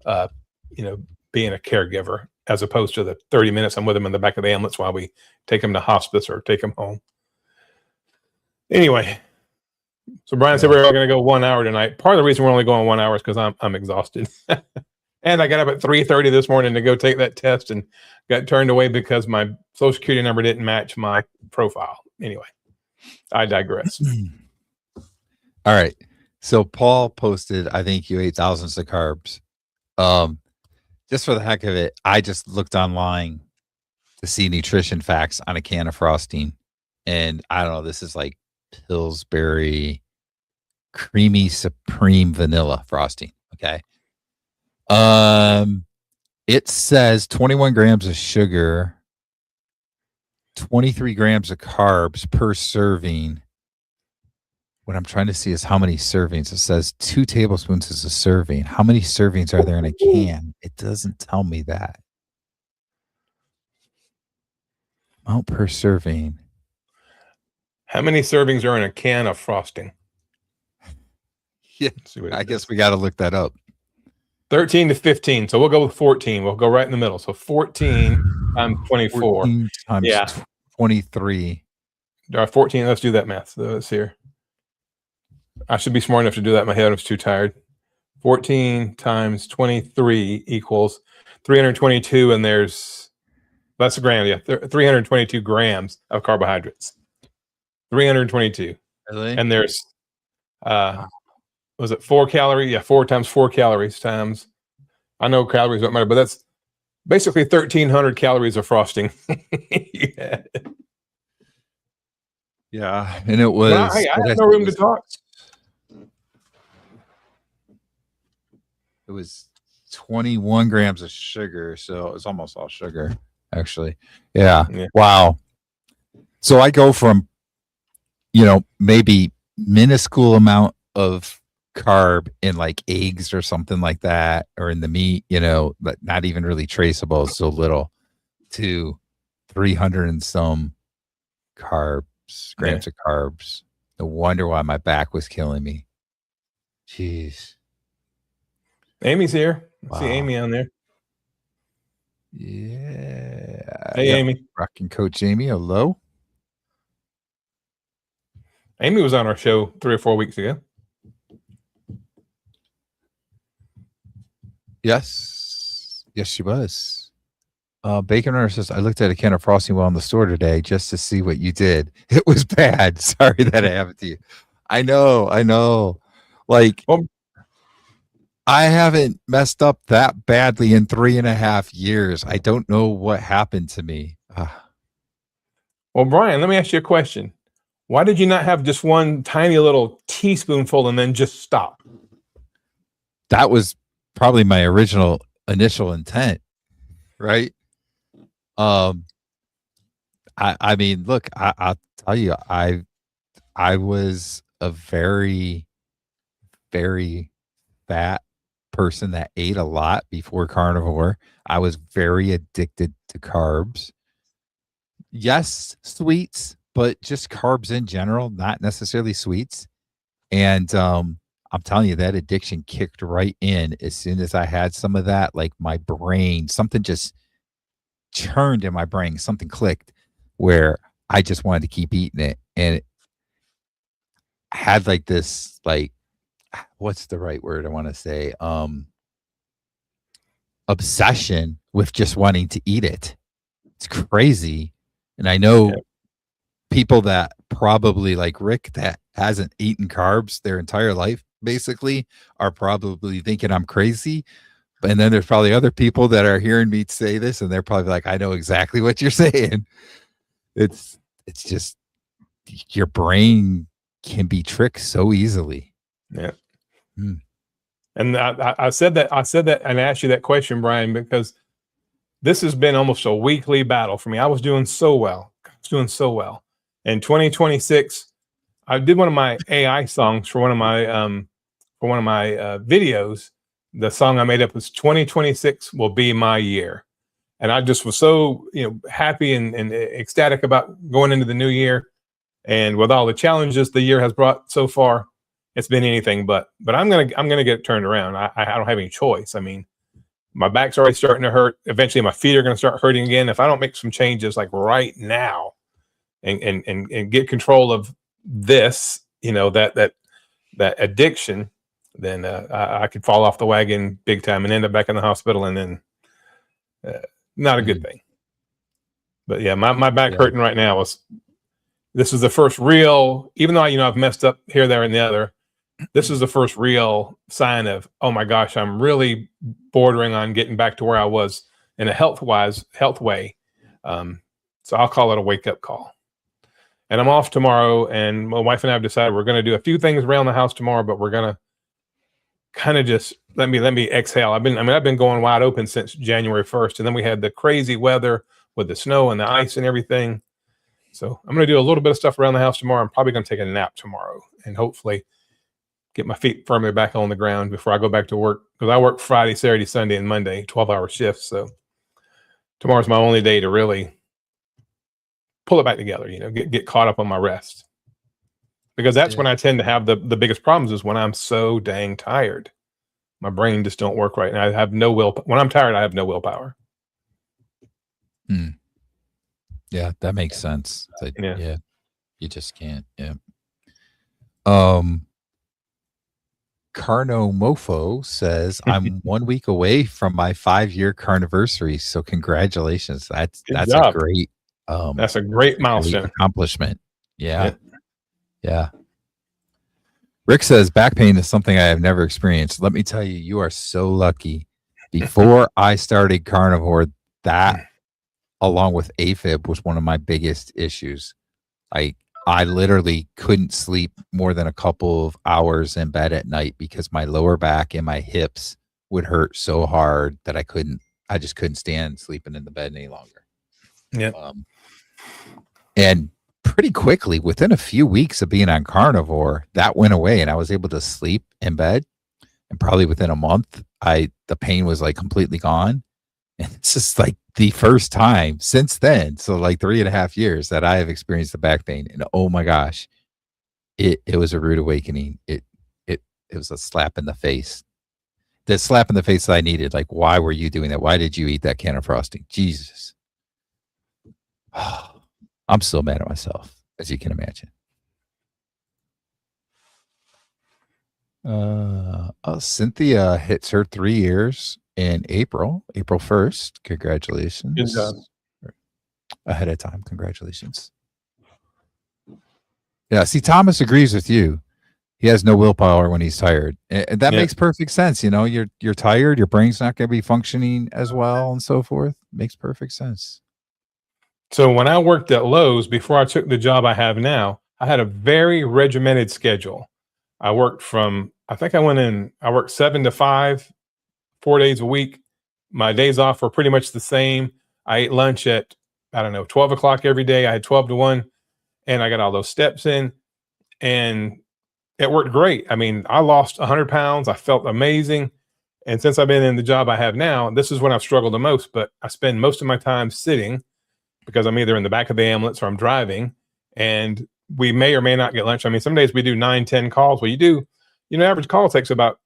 being a caregiver, as opposed to the 30 minutes I'm with them in the back of the ambulance while we take them to hospice or take them home. Anyway, so Brian said we're going to go 1 hour tonight. Part of the reason we're only going 1 hour is because I'm exhausted. And I got up at 3:30 this morning to go take that test and got turned away because my Social Security number didn't match my profile. Anyway, I digress. All right. So Paul posted, I think you ate thousands of carbs. Just for the heck of it, I just looked online to see nutrition facts on a can of frosting. And I don't know, this is like Pillsbury creamy supreme vanilla frosting. Okay. It says 21 grams of sugar, 23 grams of carbs per serving. What I'm trying to see is how many servings. It says 2 tablespoons is a serving. How many servings are there in a can? It doesn't tell me that. Amount per serving. How many servings are in a can of frosting? Yeah, I guess we got to look that up. 13 to 15. So we'll go with 14. We'll go right in the middle. So 14 times 24. 14 times 23. 14. Let's do that math. So let's here. I should be smart enough to do that in my head. I was too tired. 14 times 23 equals 322. And that's a gram. Yeah. 322 grams of carbohydrates. 322. Really? And there's, was it 4 calories? Yeah. 4 times 4 calories times, I know calories don't matter, but that's basically 1,300 calories of frosting. Yeah. Yeah. And it was, I had no room to talk. It was 21 grams of sugar, so it was almost all sugar, actually. Yeah. Wow. So I go from, maybe minuscule amount of carb in like eggs or something like that, or in the meat, but not even really traceable, so little, to 300 and some grams of carbs. No wonder why my back was killing me. Jeez. Amy's here. Wow. See Amy on there. Yeah. Hey, Amy. Rocking Coach Amy. Hello. Amy was on our show 3 or 4 weeks ago. Yes, she was. Bacon Runner says, I looked at a can of frosting while in the store today just to see what you did. It was bad. Sorry that I have it to you. I know. Like, I haven't messed up that badly in 3.5 years. I don't know what happened to me. Well, Brian, let me ask you a question. Why did you not have just one tiny little teaspoonful and then just stop? That was probably my initial intent, right? I mean, look, I'll tell you, I was a very, very fat person that ate a lot before carnivore. I was very addicted to carbs. Yes, sweets, but just carbs in general, not necessarily sweets. And I'm telling you, that addiction kicked right in as soon as I had some of that. Like my brain, something just churned in my brain. Something clicked where I just wanted to keep eating it. And it had like this, like, what's the right word I want to say? Obsession with just wanting to eat it. It's crazy. And I know people that probably like Rick that hasn't eaten carbs their entire life basically are probably thinking I'm crazy. And then there's probably other people that are hearing me say this and they're probably like, I know exactly what you're saying. It's just your brain can be tricked so easily. Yeah. And I said that and I asked you that question, Brian, because this has been almost a weekly battle for me. I was doing so well. In 2026, I did one of my AI songs for one of my videos. The song I made up was 2026 will be my year. And I just was so, happy and ecstatic about going into the new year. And with all the challenges the year has brought so far, it's been anything but I'm gonna get it turned around. I don't have any choice. I mean, my back's already starting to hurt. Eventually my feet are going to start hurting again. If I don't make some changes like right now and get control of this, that addiction, then I could fall off the wagon big time and end up back in the hospital, and then not a good thing. But yeah, my back hurting right now. This is the first real, even though I've messed up here, there, and the other, this is the first real sign of, oh my gosh, I'm really bordering on getting back to where I was in a health way. So I'll call it a wake up call. And I'm off tomorrow, and my wife and I have decided we're going to do a few things around the house tomorrow, but we're going to kind of just let me exhale. I've been going wide open since January 1st, and then we had the crazy weather with the snow and the ice and everything. So I'm going to do a little bit of stuff around the house tomorrow. I'm probably going to take a nap tomorrow and hopefully get my feet firmly back on the ground before I go back to work, because I work Friday, Saturday, Sunday, and Monday, 12-hour shifts. So tomorrow's my only day to really pull it back together, get caught up on my rest. Because that's when I tend to have the biggest problems, is when I'm so dang tired. My brain just don't work right. And I have no will. When I'm tired, I have no willpower. Yeah, that makes sense. Yeah, you just can't. Yeah. Carno Mofo says, I'm 1 week away from my 5-year carniversary. So congratulations. That's a great that's a great milestone, accomplishment. Yeah. Rick says, back pain is something I have never experienced. Let me tell you, you are so lucky. Before I started carnivore, that along with AFib was one of my biggest issues. I literally couldn't sleep more than a couple of hours in bed at night because my lower back and my hips would hurt so hard that I just couldn't stand sleeping in the bed any longer. Yeah. And pretty quickly, within a few weeks of being on carnivore, that went away and I was able to sleep in bed. And probably within a month, the pain was like completely gone. And it's just like the first time since then, so like 3.5 years, that I have experienced the back pain. And oh my gosh, it was a rude awakening. It was a slap in the face. The slap in the face that I needed. Like, why were you doing that? Why did you eat that can of frosting? Jesus. I'm still mad at myself, as you can imagine. Cynthia hits her 3 years in April 1st. Congratulations. Good job. Ahead of time. Congratulations. Yeah, see, Thomas agrees with you. He has no willpower when he's tired. And that makes perfect sense. You're tired, your brain's not going to be functioning as well and so forth. Makes perfect sense. So when I worked at Lowe's, before I took the job I have now, I had a very regimented schedule. I worked I worked 7 to 5, 4 days a week. My days off were pretty much the same. I ate lunch at, 12 o'clock every day. I had 12 to 1, and I got all those steps in, and it worked great. I mean, I lost 100 pounds. I felt amazing. And since I've been in the job I have now, this is when I've struggled the most, but I spend most of my time sitting because I'm either in the back of the ambulance or I'm driving, and we may or may not get lunch. I mean, some days we do 9, 10 calls. Well, average call takes about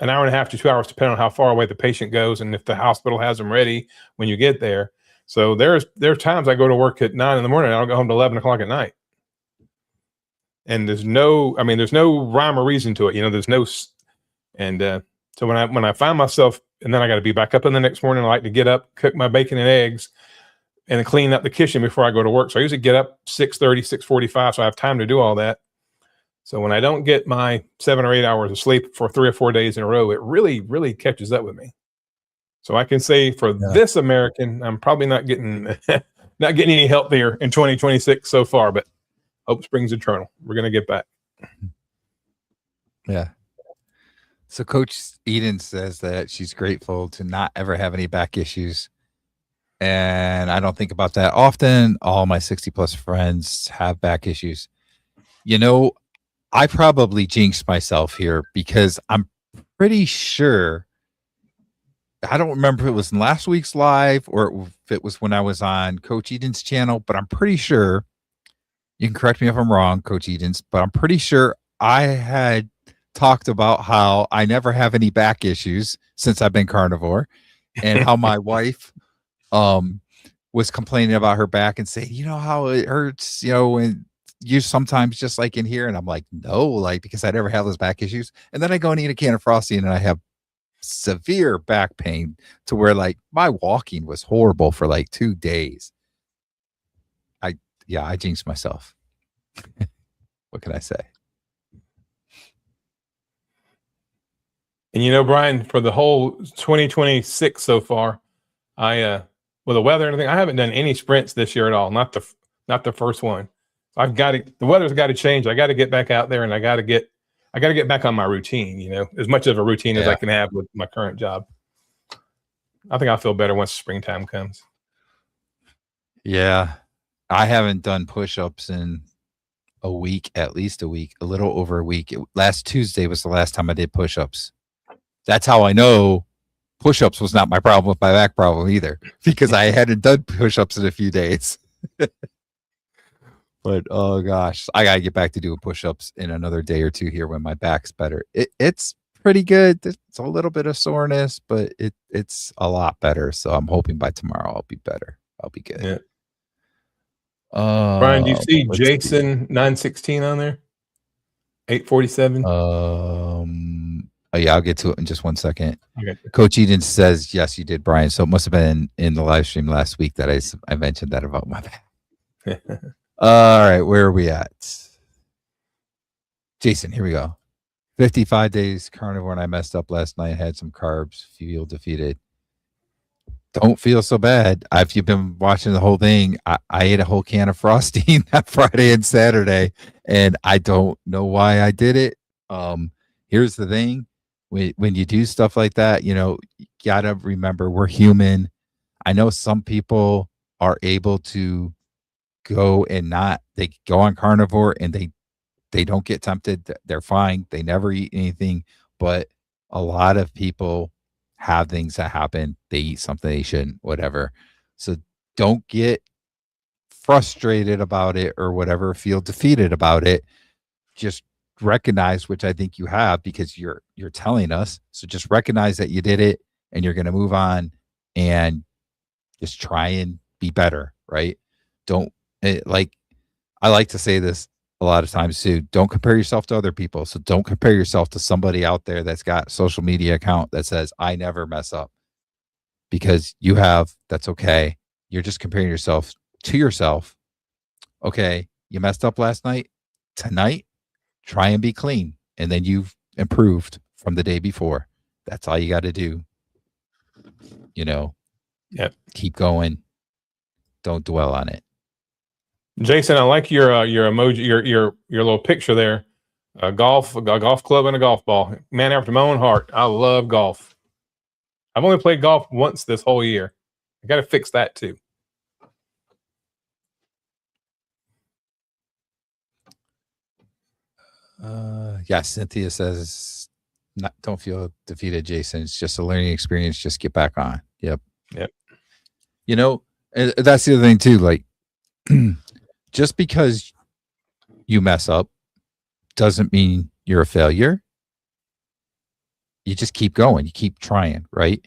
an hour and a half to 2 hours, depending on how far away the patient goes and if the hospital has them ready when you get there. So there are times I go to work at 9 in the morning and I'll go home to 11 o'clock at night. And there's no rhyme or reason to it. There's no, and so when I find myself, and then I got to be back up in the next morning, I like to get up, cook my bacon and eggs, and then clean up the kitchen before I go to work. So I usually get up 6:30, 6:45, so I have time to do all that. So when I don't get my 7 or 8 hours of sleep for 3 or 4 days in a row, it really, really catches up with me. So I can say for this American, I'm probably not getting any help there in 2026 so far, but hope springs eternal. We're going to get back. Yeah. So Coach Eden says that she's grateful to not ever have any back issues. And I don't think about that often. All my 60 plus friends have back issues. I probably jinxed myself here because I'm pretty sure, I don't remember if it was in last week's live or if it was when I was on Coach Eden's channel, but I'm pretty sure, you can correct me if I'm wrong, Coach Eden's, but I'm pretty sure I had talked about how I never have any back issues since I've been carnivore, and how my wife was complaining about her back and saying, how it hurts, and you sometimes just like in here. And I'm like, no, because I never have those back issues. And then I go and eat a can of Frosty and I have severe back pain to where my walking was horrible for 2 days. I jinxed myself. What can I say? And Brian, for the whole 2026 so far, with the weather and everything, I haven't done any sprints this year at all. Not the first one. The weather's got to change. I got to get back out there, and I got to get back on my routine. As much of a routine as I can have with my current job. I think I'll feel better once springtime comes. Yeah, I haven't done push-ups in a week, at least a week, a little over a week. Last Tuesday was the last time I did push-ups. That's how I know push-ups was not my problem with my back problem either, because I hadn't done push-ups in a few days. But oh gosh, I gotta get back to doing push-ups in another day or two here when my back's better. It's pretty good. It's a little bit of soreness, but it's a lot better. So I'm hoping by tomorrow I'll be better. I'll be good. Yeah. Brian, do you see Jason 916 on there? 847. Yeah, I'll get to it in just 1 second. Okay. Coach Eden says, yes, you did, Brian. So it must have been in the live stream last week that I mentioned that about my back. All right, where are we at? Jason, here we go. 55 days carnivore, and I messed up last night. Had some carbs, feel defeated. Don't feel so bad. If you've been watching the whole thing, I ate a whole can of Frosty that Friday and Saturday, and I don't know why I did it. Here's the thing. When you do stuff like that, you gotta remember we're human. I know some people are able to go and they go on carnivore and they don't get tempted. They're fine. They never eat anything. But a lot of people have things that happen. They eat something they shouldn't, whatever. So don't get frustrated about it or whatever, feel defeated about it. Just recognize, which I think you have, because you're telling us. So just recognize that you did it and you're going to move on and just try and be better, right? I like to say this a lot of times too. Don't compare yourself to other people. So don't compare yourself to somebody out there that's got a social media account that says, I never mess up, because you have. That's okay. You're just comparing yourself to yourself. Okay, you messed up last night. Tonight, try and be clean. And then you've improved from the day before. That's all you got to do. Yep. Keep going. Don't dwell on it. Jason, I like your emoji, your little picture there. A golf club and a golf ball. Man after my own heart. I love golf. I've only played golf once this whole year. I got to fix that too. Yeah, Cynthia says, don't feel defeated, Jason. It's just a learning experience. Just get back on. Yep. And that's the other thing too. Just because you mess up doesn't mean you're a failure. You just keep going. You keep trying, right?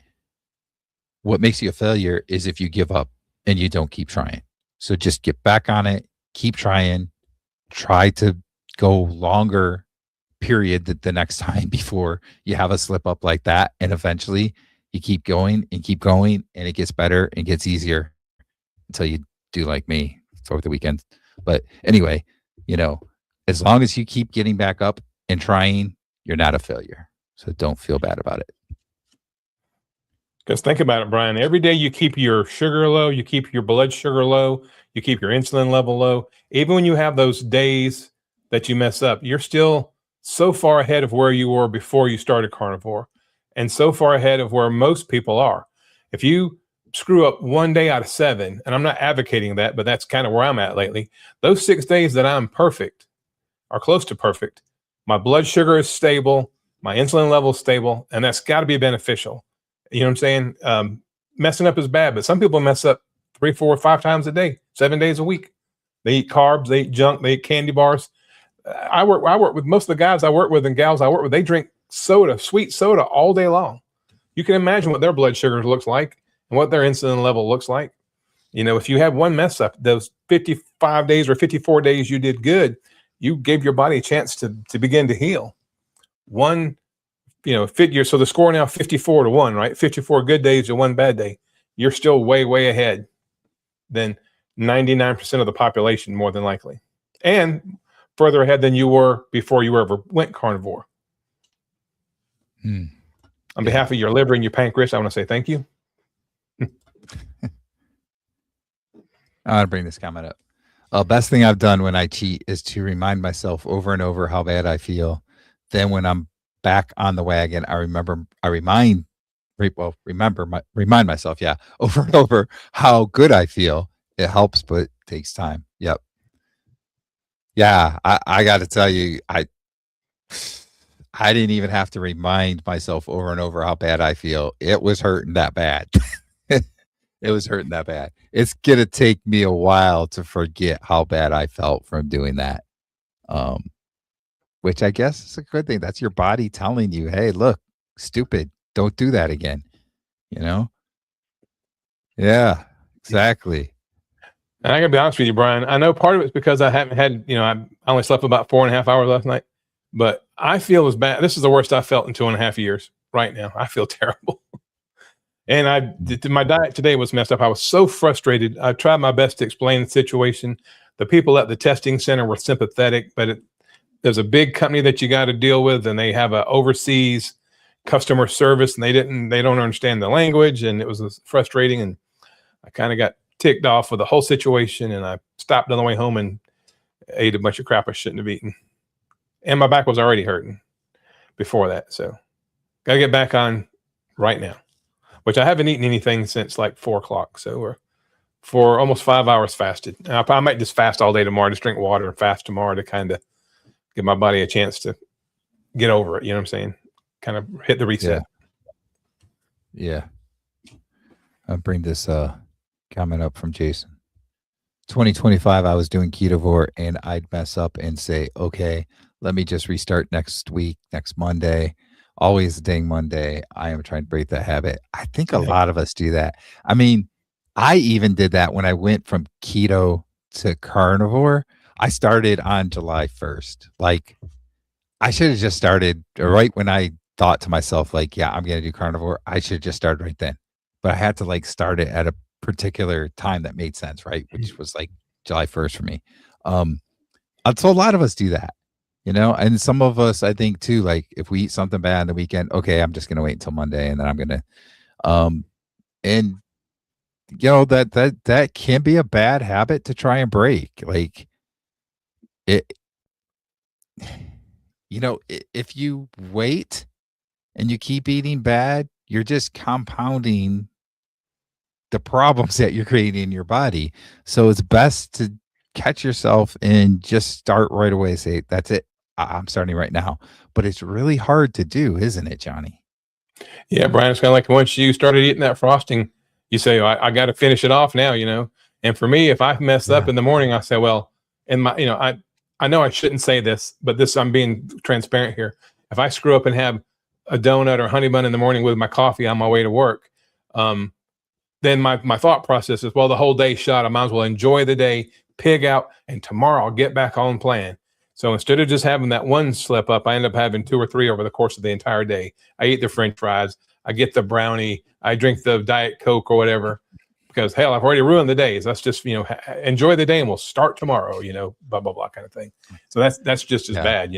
What makes you a failure is if you give up and you don't keep trying. So just get back on it, keep trying, try to go longer period the next time before you have a slip up like that. And eventually you keep going, and it gets better and gets easier until you do like me over the weekend. But anyway, as long as you keep getting back up and trying, you're not a failure. So don't feel bad about it. Because think about it, Brian. Every day you keep your sugar low, you keep your blood sugar low, you keep your insulin level low. Even when you have those days that you mess up, you're still so far ahead of where you were before you started carnivore, and so far ahead of where most people are. If you screw up one day out of 7, and I'm not advocating that, but that's kind of where I'm at lately, those 6 days that I'm perfect are close to perfect. My blood sugar is stable, my insulin level is stable, and that's got to be beneficial. You know what I'm saying? Messing up is bad, but some people mess up 3, 4, 5 times a day, 7 days a week. They eat carbs, they eat junk, they eat candy bars. I work with most of the guys I work with and gals I work with. They drink soda, sweet soda all day long. You can imagine what their blood sugar looks like and what their insulin level looks like. If you have one mess up, those 55 days or 54 days you did good, you gave your body a chance to begin to heal. So the score now 54-1, right? 54 good days to 1 bad day. You're still way, way ahead than 99% of the population, more than likely. And further ahead than you were before you ever went carnivore. On behalf of your liver and your pancreas, I want to say thank you. I want to bring this comment up. Best thing I've done when I cheat is to remind myself over and over how bad I feel. Then when I'm back on the wagon, I remind myself, over and over how good I feel. It helps, but it takes time. Yep. Yeah, I got to tell you, I didn't even have to remind myself over and over how bad I feel. It was hurting that bad. It was hurting that bad. It's going to take me a while to forget how bad I felt from doing that. Which I guess is a good thing. That's your body telling you, hey, look, stupid, don't do that again. Yeah, exactly. And I gotta be honest with you, Brian. I know part of it's because I haven't had, I only slept about 4.5 hours last night, but I feel as bad. This is the worst I've felt in 2.5 years right now. I feel terrible. And my diet today was messed up. I was so frustrated. I tried my best to explain the situation. The people at the testing center were sympathetic, but there's a big company that you got to deal with, and they have a overseas customer service, and they don't understand the language, and it was frustrating. And I kind of got ticked off with the whole situation, and I stopped on the way home and ate a bunch of crap I shouldn't have eaten. And my back was already hurting before that. So gotta get back on right now, which I haven't eaten anything since like 4 o'clock. So we're for almost 5 hours fasted. I might just fast all day tomorrow, just drink water and fast tomorrow to kind of give my body a chance to get over it. You know what I'm saying? Kind of hit the reset. Yeah. I'll bring this comment up from Jason. 2025, I was doing ketovore, and I'd mess up and say, okay, let me just restart next week, next Monday. Always a dang Monday. I am trying to break that habit. I think a lot of us do that. I mean, I even did that when I went from keto to carnivore. I started on July 1st. Like, I should have just started right when I thought to myself, like, yeah, I'm going to do carnivore. I should just start right then. But I had to like start it at a particular time that made sense, right? Which was like July 1st for me. So a lot of us do that, and some of us, I think too, like if we eat something bad on the weekend, okay, I'm just going to wait until Monday, and then I'm going to, and that can be a bad habit to try and break. Like it, if you wait and you keep eating bad, you're just compounding the problems that you're creating in your body. So it's best to catch yourself and just start right away. Say, that's it. I'm starting right now. But it's really hard to do, isn't it, Johnny? Yeah, Brian, it's kind of like once you started eating that frosting, you say, I got to finish it off now, And for me, if I mess up in the morning, I say, well, I know I shouldn't say this, but I'm being transparent here. If I screw up and have a donut or honey bun in the morning with my coffee on my way to work, then then my thought process is, well, the whole day shot. I might as well enjoy the day, pig out, and tomorrow I'll get back on plan. So instead of just having that one slip up, I end up having 2 or 3 over the course of the entire day. I eat the French fries, I get the brownie, I drink the Diet Coke or whatever, because hell, I've already ruined the days. Let's just, enjoy the day and we'll start tomorrow, blah, blah, blah kind of thing. So that's just as bad,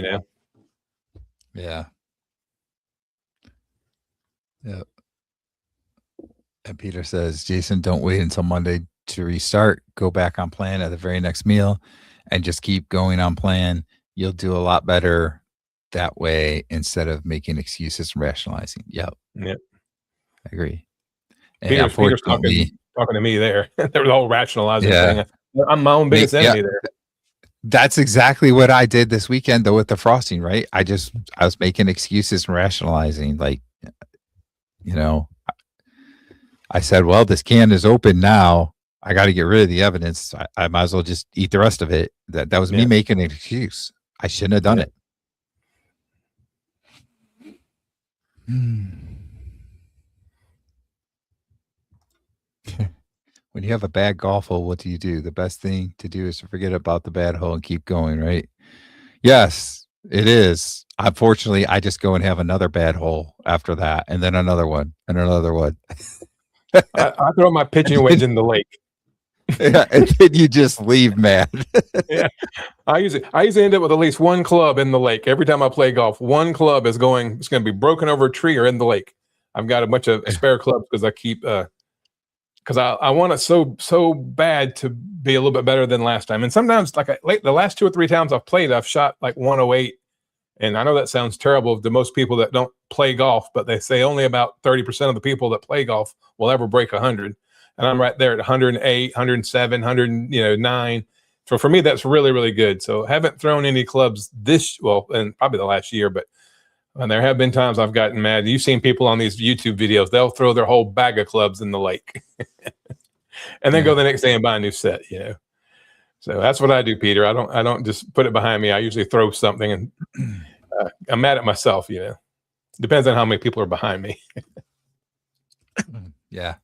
Yeah. Yep. And Peter says, Jason, don't wait until Monday to restart. Go back on plan at the very next meal and just keep going on plan. You'll do a lot better that way instead of making excuses and rationalizing. Yep. I agree. And Peter's talking to me there. There was a whole rationalizing thing. I'm my own biggest enemy there. That's exactly what I did this weekend though with the frosting, right? I was making excuses and rationalizing, like, I said, well, this can is open now. I got to get rid of the evidence. I might as well just eat the rest of it. That was me making an excuse. I shouldn't have done it. When you have a bad golf hole, what do? The best thing to do is to forget about the bad hole and keep going, right? Yes, it is. Unfortunately, I just go and have another bad hole after that, and then another one, and another one. I throw my pitching wedge in the lake. Yeah, and then you just leave mad. Yeah, I usually end up with at least one club in the lake every time I play golf. One club is going to be broken over a tree or in the lake. I've got a bunch of spare clubs because I keep because I want it so bad to be a little bit better than last time. And sometimes, like the last 2 or 3 times I've played, I've shot like 108. And I know that sounds terrible to most people that don't play golf, but they say only about 30% of the people that play golf will ever break 100. And I'm right there at 108, 107, 109. So for me, that's really, really good. So I haven't thrown any clubs and probably the last year, but there have been times I've gotten mad. You've seen people on these YouTube videos, they'll throw their whole bag of clubs in the lake and then go the next day and buy a new set, So that's what I do, Peter. I don't just put it behind me. I usually throw something and I'm mad at myself, Depends on how many people are behind me. Yeah.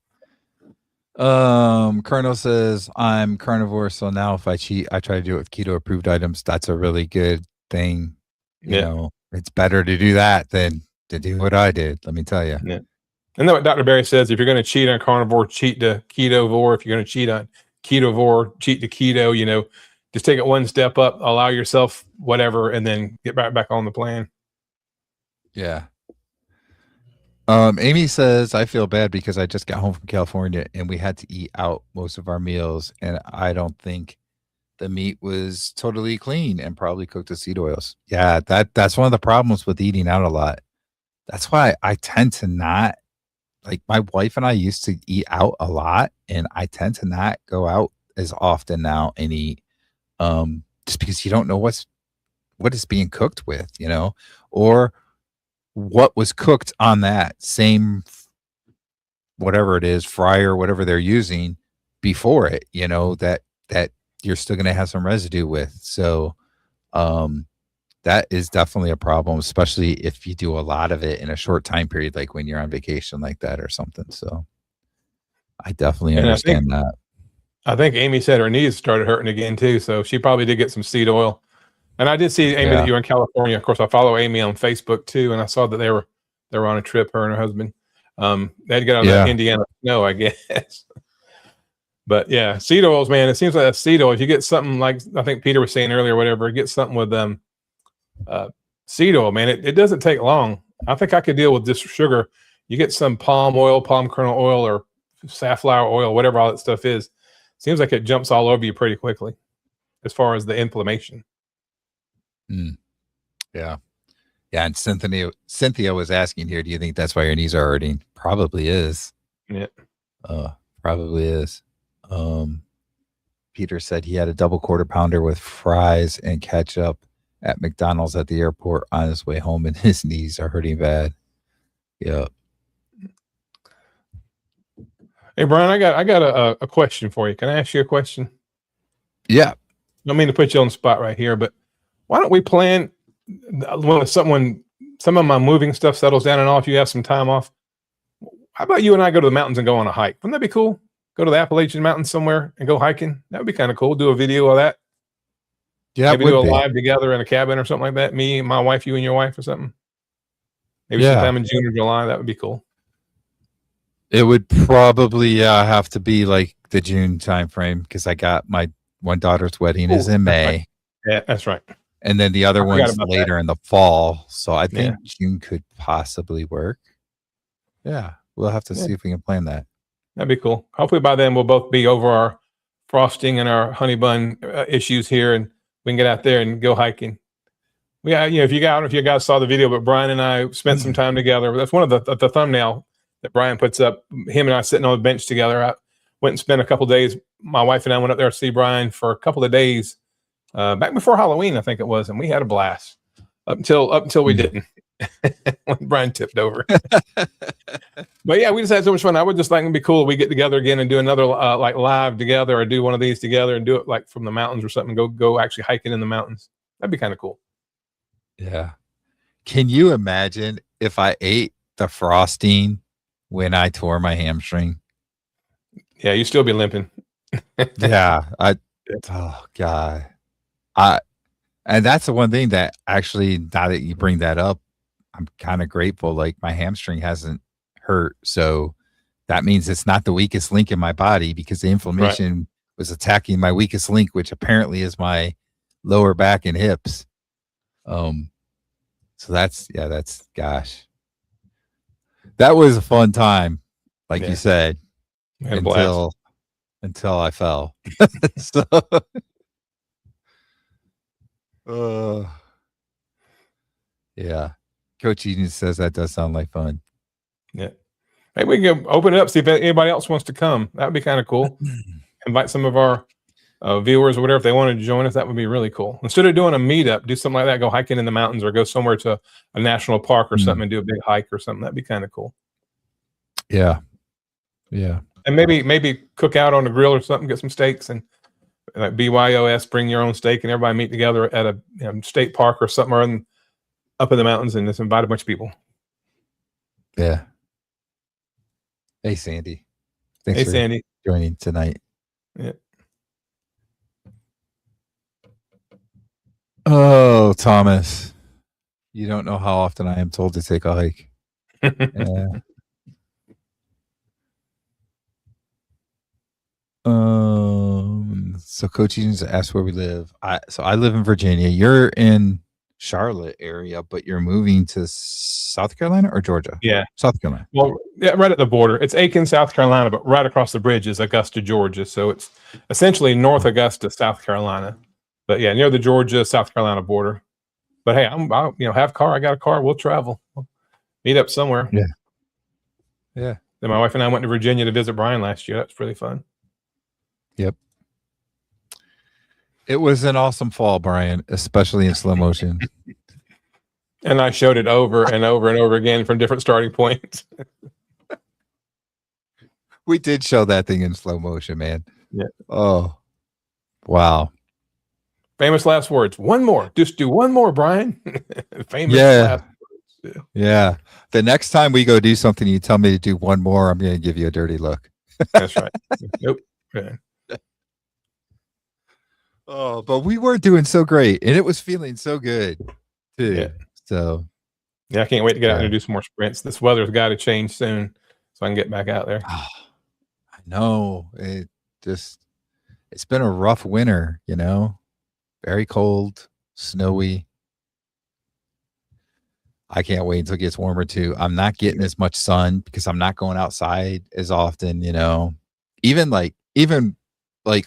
Colonel says, I'm carnivore, so now if I cheat, I try to do it with keto approved items. That's a really good thing. You know, it's better to do that than to do what I did. Let me tell you. Yeah. And then what Dr. Barry says, if you're going to cheat on carnivore, cheat to ketovore. If you're going to cheat on ketovore, cheat to keto, just take it one step up, allow yourself whatever, and then get back on the plan. Yeah. Amy says, I feel bad because I just got home from California and we had to eat out most of our meals. And I don't think the meat was totally clean and probably cooked with seed oils. Yeah, that's one of the problems with eating out a lot. That's why I tend to not, like, my wife and I used to eat out a lot, and I tend to not go out as often now and eat, just because you don't know what is being cooked with, or what was cooked on that same, whatever it is, fryer, whatever they're using before it, that you're still going to have some residue with. So that is definitely a problem, especially if you do a lot of it in a short time period, like when you're on vacation like that or something. So I definitely understand that. I think Amy said her knees started hurting again too. So she probably did get some seed oil. And I did see, Amy, that you were in California. Of course, I follow Amy on Facebook too, and I saw that they were on a trip, her and her husband. They had to get out of the Indiana snow, I guess. But yeah, seed oils, man. It seems like a seed oil. If you get something like I think Peter was saying earlier, whatever, get something with seed oil, man. It doesn't take long. I think I could deal with just sugar. You get some palm oil, palm kernel oil, or safflower oil, whatever all that stuff is. Seems like it jumps all over you pretty quickly, as far as the inflammation. Yeah. And Cynthia was asking here, do you think that's why your knees are hurting? Probably is. Yeah. Probably is. Peter said he had a double quarter pounder with fries and ketchup at McDonald's at the airport on his way home, and his knees are hurting bad. Yeah. Hey, Brian, I got a question for you. Can I ask you a question? Yeah. I don't mean to put you on the spot right here, but why don't we plan when some of my moving stuff settles down and all, if you have some time off, How about you and I go to the mountains and go on a hike? Wouldn't that be cool? Go to the Appalachian Mountains somewhere and go hiking. That would be kind of cool. Do a video of that. Yeah, Maybe it do a would be. live together in a cabin or something like that. Me, my wife, you and your wife or something. Maybe Yeah. sometime in June or July. That would be cool. It would probably have to be like the June time frame because I got my one daughter's wedding is in that's right. May, Yeah, that's right. and then the other I forgot one's about that. later in the fall. So I think Yeah. June could possibly work. Yeah, we'll have to Yeah. see if we can plan that. That'd be cool. Hopefully by then we'll both be over our frosting and our honey bun issues here, and we can get out there and go hiking. Yeah, if you guys saw the video, but Brian and I spent some time together. That's one of the thumbnail that Brian puts up. Him and I sitting on the bench together. I went and spent a couple days. My wife and I went up there to see Brian for a couple of days back before Halloween, I think it was, and we had a blast up until we didn't. When Brian tipped over. But yeah, we just had so much fun. I would just like it'd be cool if we get together again and do another like live together, or do one of these together and do it like from the mountains or something. Go actually hiking in the mountains. That'd be kind of cool. Yeah. Can you imagine if I ate the frosting when I tore my hamstring? Yeah, you still be limping. Yeah. Oh God. And that's the one thing that actually, now that you bring that up, I'm kind of grateful. Like my hamstring hasn't hurt. So that means it's not the weakest link in my body because the inflammation was attacking my weakest link, which apparently is my lower back and hips. So that's gosh. That was a fun time, like you said, until I fell. So yeah. Coach Eden says that does sound like fun. Yeah. Maybe we can open it up, see if anybody else wants to come. That would be kind of cool. Invite some of our viewers or whatever if they wanted to join us. That would be really cool. Instead of doing a meetup, do something like that. Go hiking in the mountains or go somewhere to a national park or something and do a big hike or something. That'd be kind of cool. Yeah. Yeah. And maybe cook out on the grill or something. Get some steaks and like BYOS. Bring your own steak and everybody meet together at a state park or something, or up in the mountains, and just invite a bunch of people. Yeah. Hey, Sandy. Thanks for Sandy, joining tonight. Yeah. Oh, Thomas, you don't know how often I am told to take a hike. Yeah. So Coach Eden's asked where we live. I live in Virginia. You're in Charlotte area, but you're moving to South Carolina or Georgia? Yeah, South Carolina. Well, yeah, right at the border. It's Aiken, South Carolina, but right across the bridge is Augusta, Georgia. So it's essentially North Augusta, South Carolina. But yeah, near the Georgia, South Carolina border. But hey, I have a car. I got a car. We'll travel. We'll meet up somewhere. Yeah. Yeah. Then my wife and I went to Virginia to visit Brian last year. That's really fun. Yep. It was an awesome fall, Brian, especially in slow motion. And I showed it over and over and over again from different starting points. We did show that thing in slow motion, man. Yeah. Oh, wow. Famous last words. One more. Just do one more, Brian. Famous last words. Yeah. The next time we go do something, you tell me to do one more, I'm going to give you a dirty look. That's right. Nope. Yeah. Oh, but we were doing so great, and it was feeling so good too. Yeah. So yeah, I can't wait to get out there and do some more sprints. This weather's got to change soon, so I can get back out there. I know it's been a rough winter, very cold, snowy. I can't wait until it gets warmer too. I'm not getting as much sun because I'm not going outside as often, even like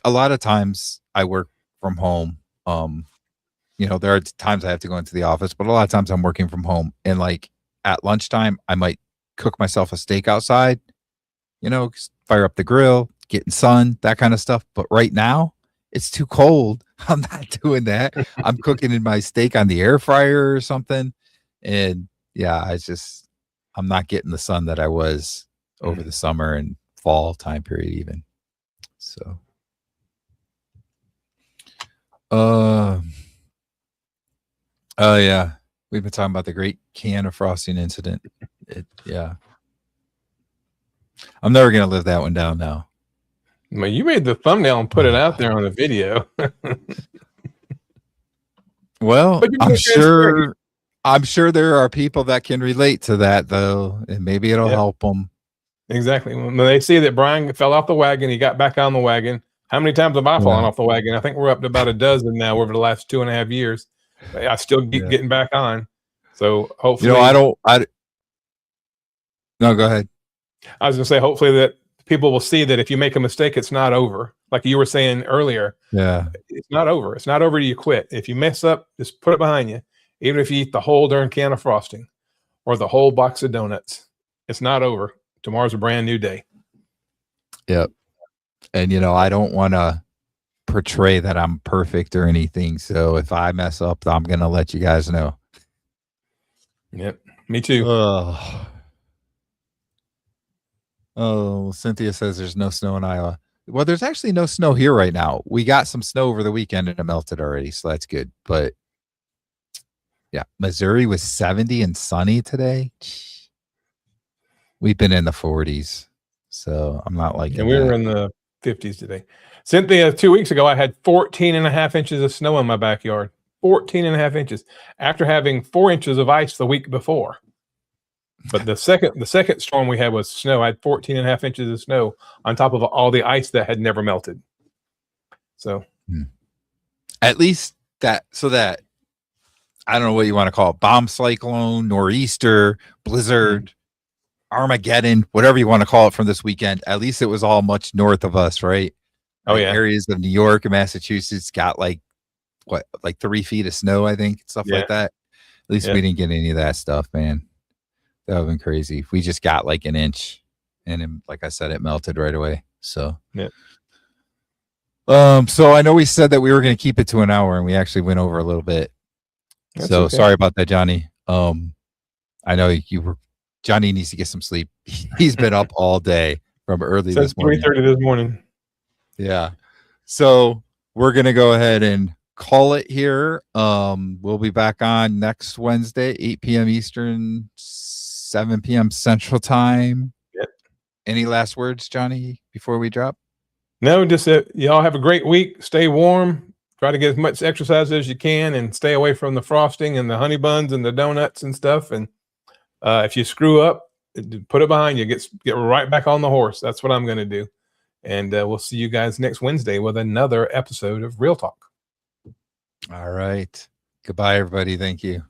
a lot of times I work from home. There are times I have to go into the office, but a lot of times I'm working from home, and like at lunchtime, I might cook myself a steak outside, fire up the grill, getting sun, that kind of stuff. But right now it's too cold. I'm not doing that. I'm cooking in my steak on the air fryer or something. And yeah, I'm not getting the sun that I was over the summer and fall time period even. So, oh yeah, we've been talking about the great can of frosting incident. Yeah. I'm never gonna live that one down now. Well, you made the thumbnail and put it out there on the video. Well, But you're being transparent. I'm sure there are people that can relate to that though, and maybe it'll Yep. help them. Exactly. When they see that Brian fell off the wagon, he got back on the wagon. How many times have I fallen off the wagon? I think we're up to about a dozen now over the last 2.5 years. I still keep getting back on. So hopefully, no, go ahead. I was going to say, hopefully that people will see that if you make a mistake, it's not over. Like you were saying earlier, Yeah. it's not over. It's not over till you quit. If you mess up, just put it behind you. Even if you eat the whole darn can of frosting or the whole box of donuts, it's not over. Tomorrow's a brand new day. Yep. And I don't want to portray that I'm perfect or anything. So if I mess up, I'm going to let you guys know. Yep. Me too. Oh, Cynthia says there's no snow in Iowa. Well, there's actually no snow here right now. We got some snow over the weekend and it melted already. So that's good. But yeah, Missouri was 70 and sunny today. We've been in the 40s. So I'm not liking And we were in the 50s today. Cynthia, 2 weeks ago, I had 14.5 inches of snow in my backyard. 14.5 inches after having 4 inches of ice the week before. But the second storm we had was snow. I had 14.5 inches of snow on top of all the ice that had never melted. So at least that I don't know what you want to call it, bomb cyclone, nor'easter, blizzard, Armageddon, whatever you want to call it from this weekend. At least it was all much north of us, right? Oh yeah. Areas of New York and Massachusetts got like 3 feet of snow, I think, stuff like that. At least we didn't get any of that stuff, man. That would have been crazy. We just got like an inch, and then, like I said, it melted right away. So so I know we said that we were going to keep it to an hour, and we actually went over a little bit. That's so okay. Sorry about that, Johnny. I know Johnny needs to get some sleep. He's been up all day from early this morning. 3:30 this morning. Yeah. So we're going to go ahead and call it here. We'll be back on next Wednesday, 8 p.m. Eastern, 7 p.m. Central Time. Yep. Any last words, Johnny, before we drop? No, just y'all have a great week. Stay warm. Try to get as much exercise as you can and stay away from the frosting and the honey buns and the donuts and stuff. And if you screw up, put it behind you. Get right back on the horse. That's what I'm going to do. And we'll see you guys next Wednesday with another episode of Real Talk. All right. Goodbye, everybody. Thank you.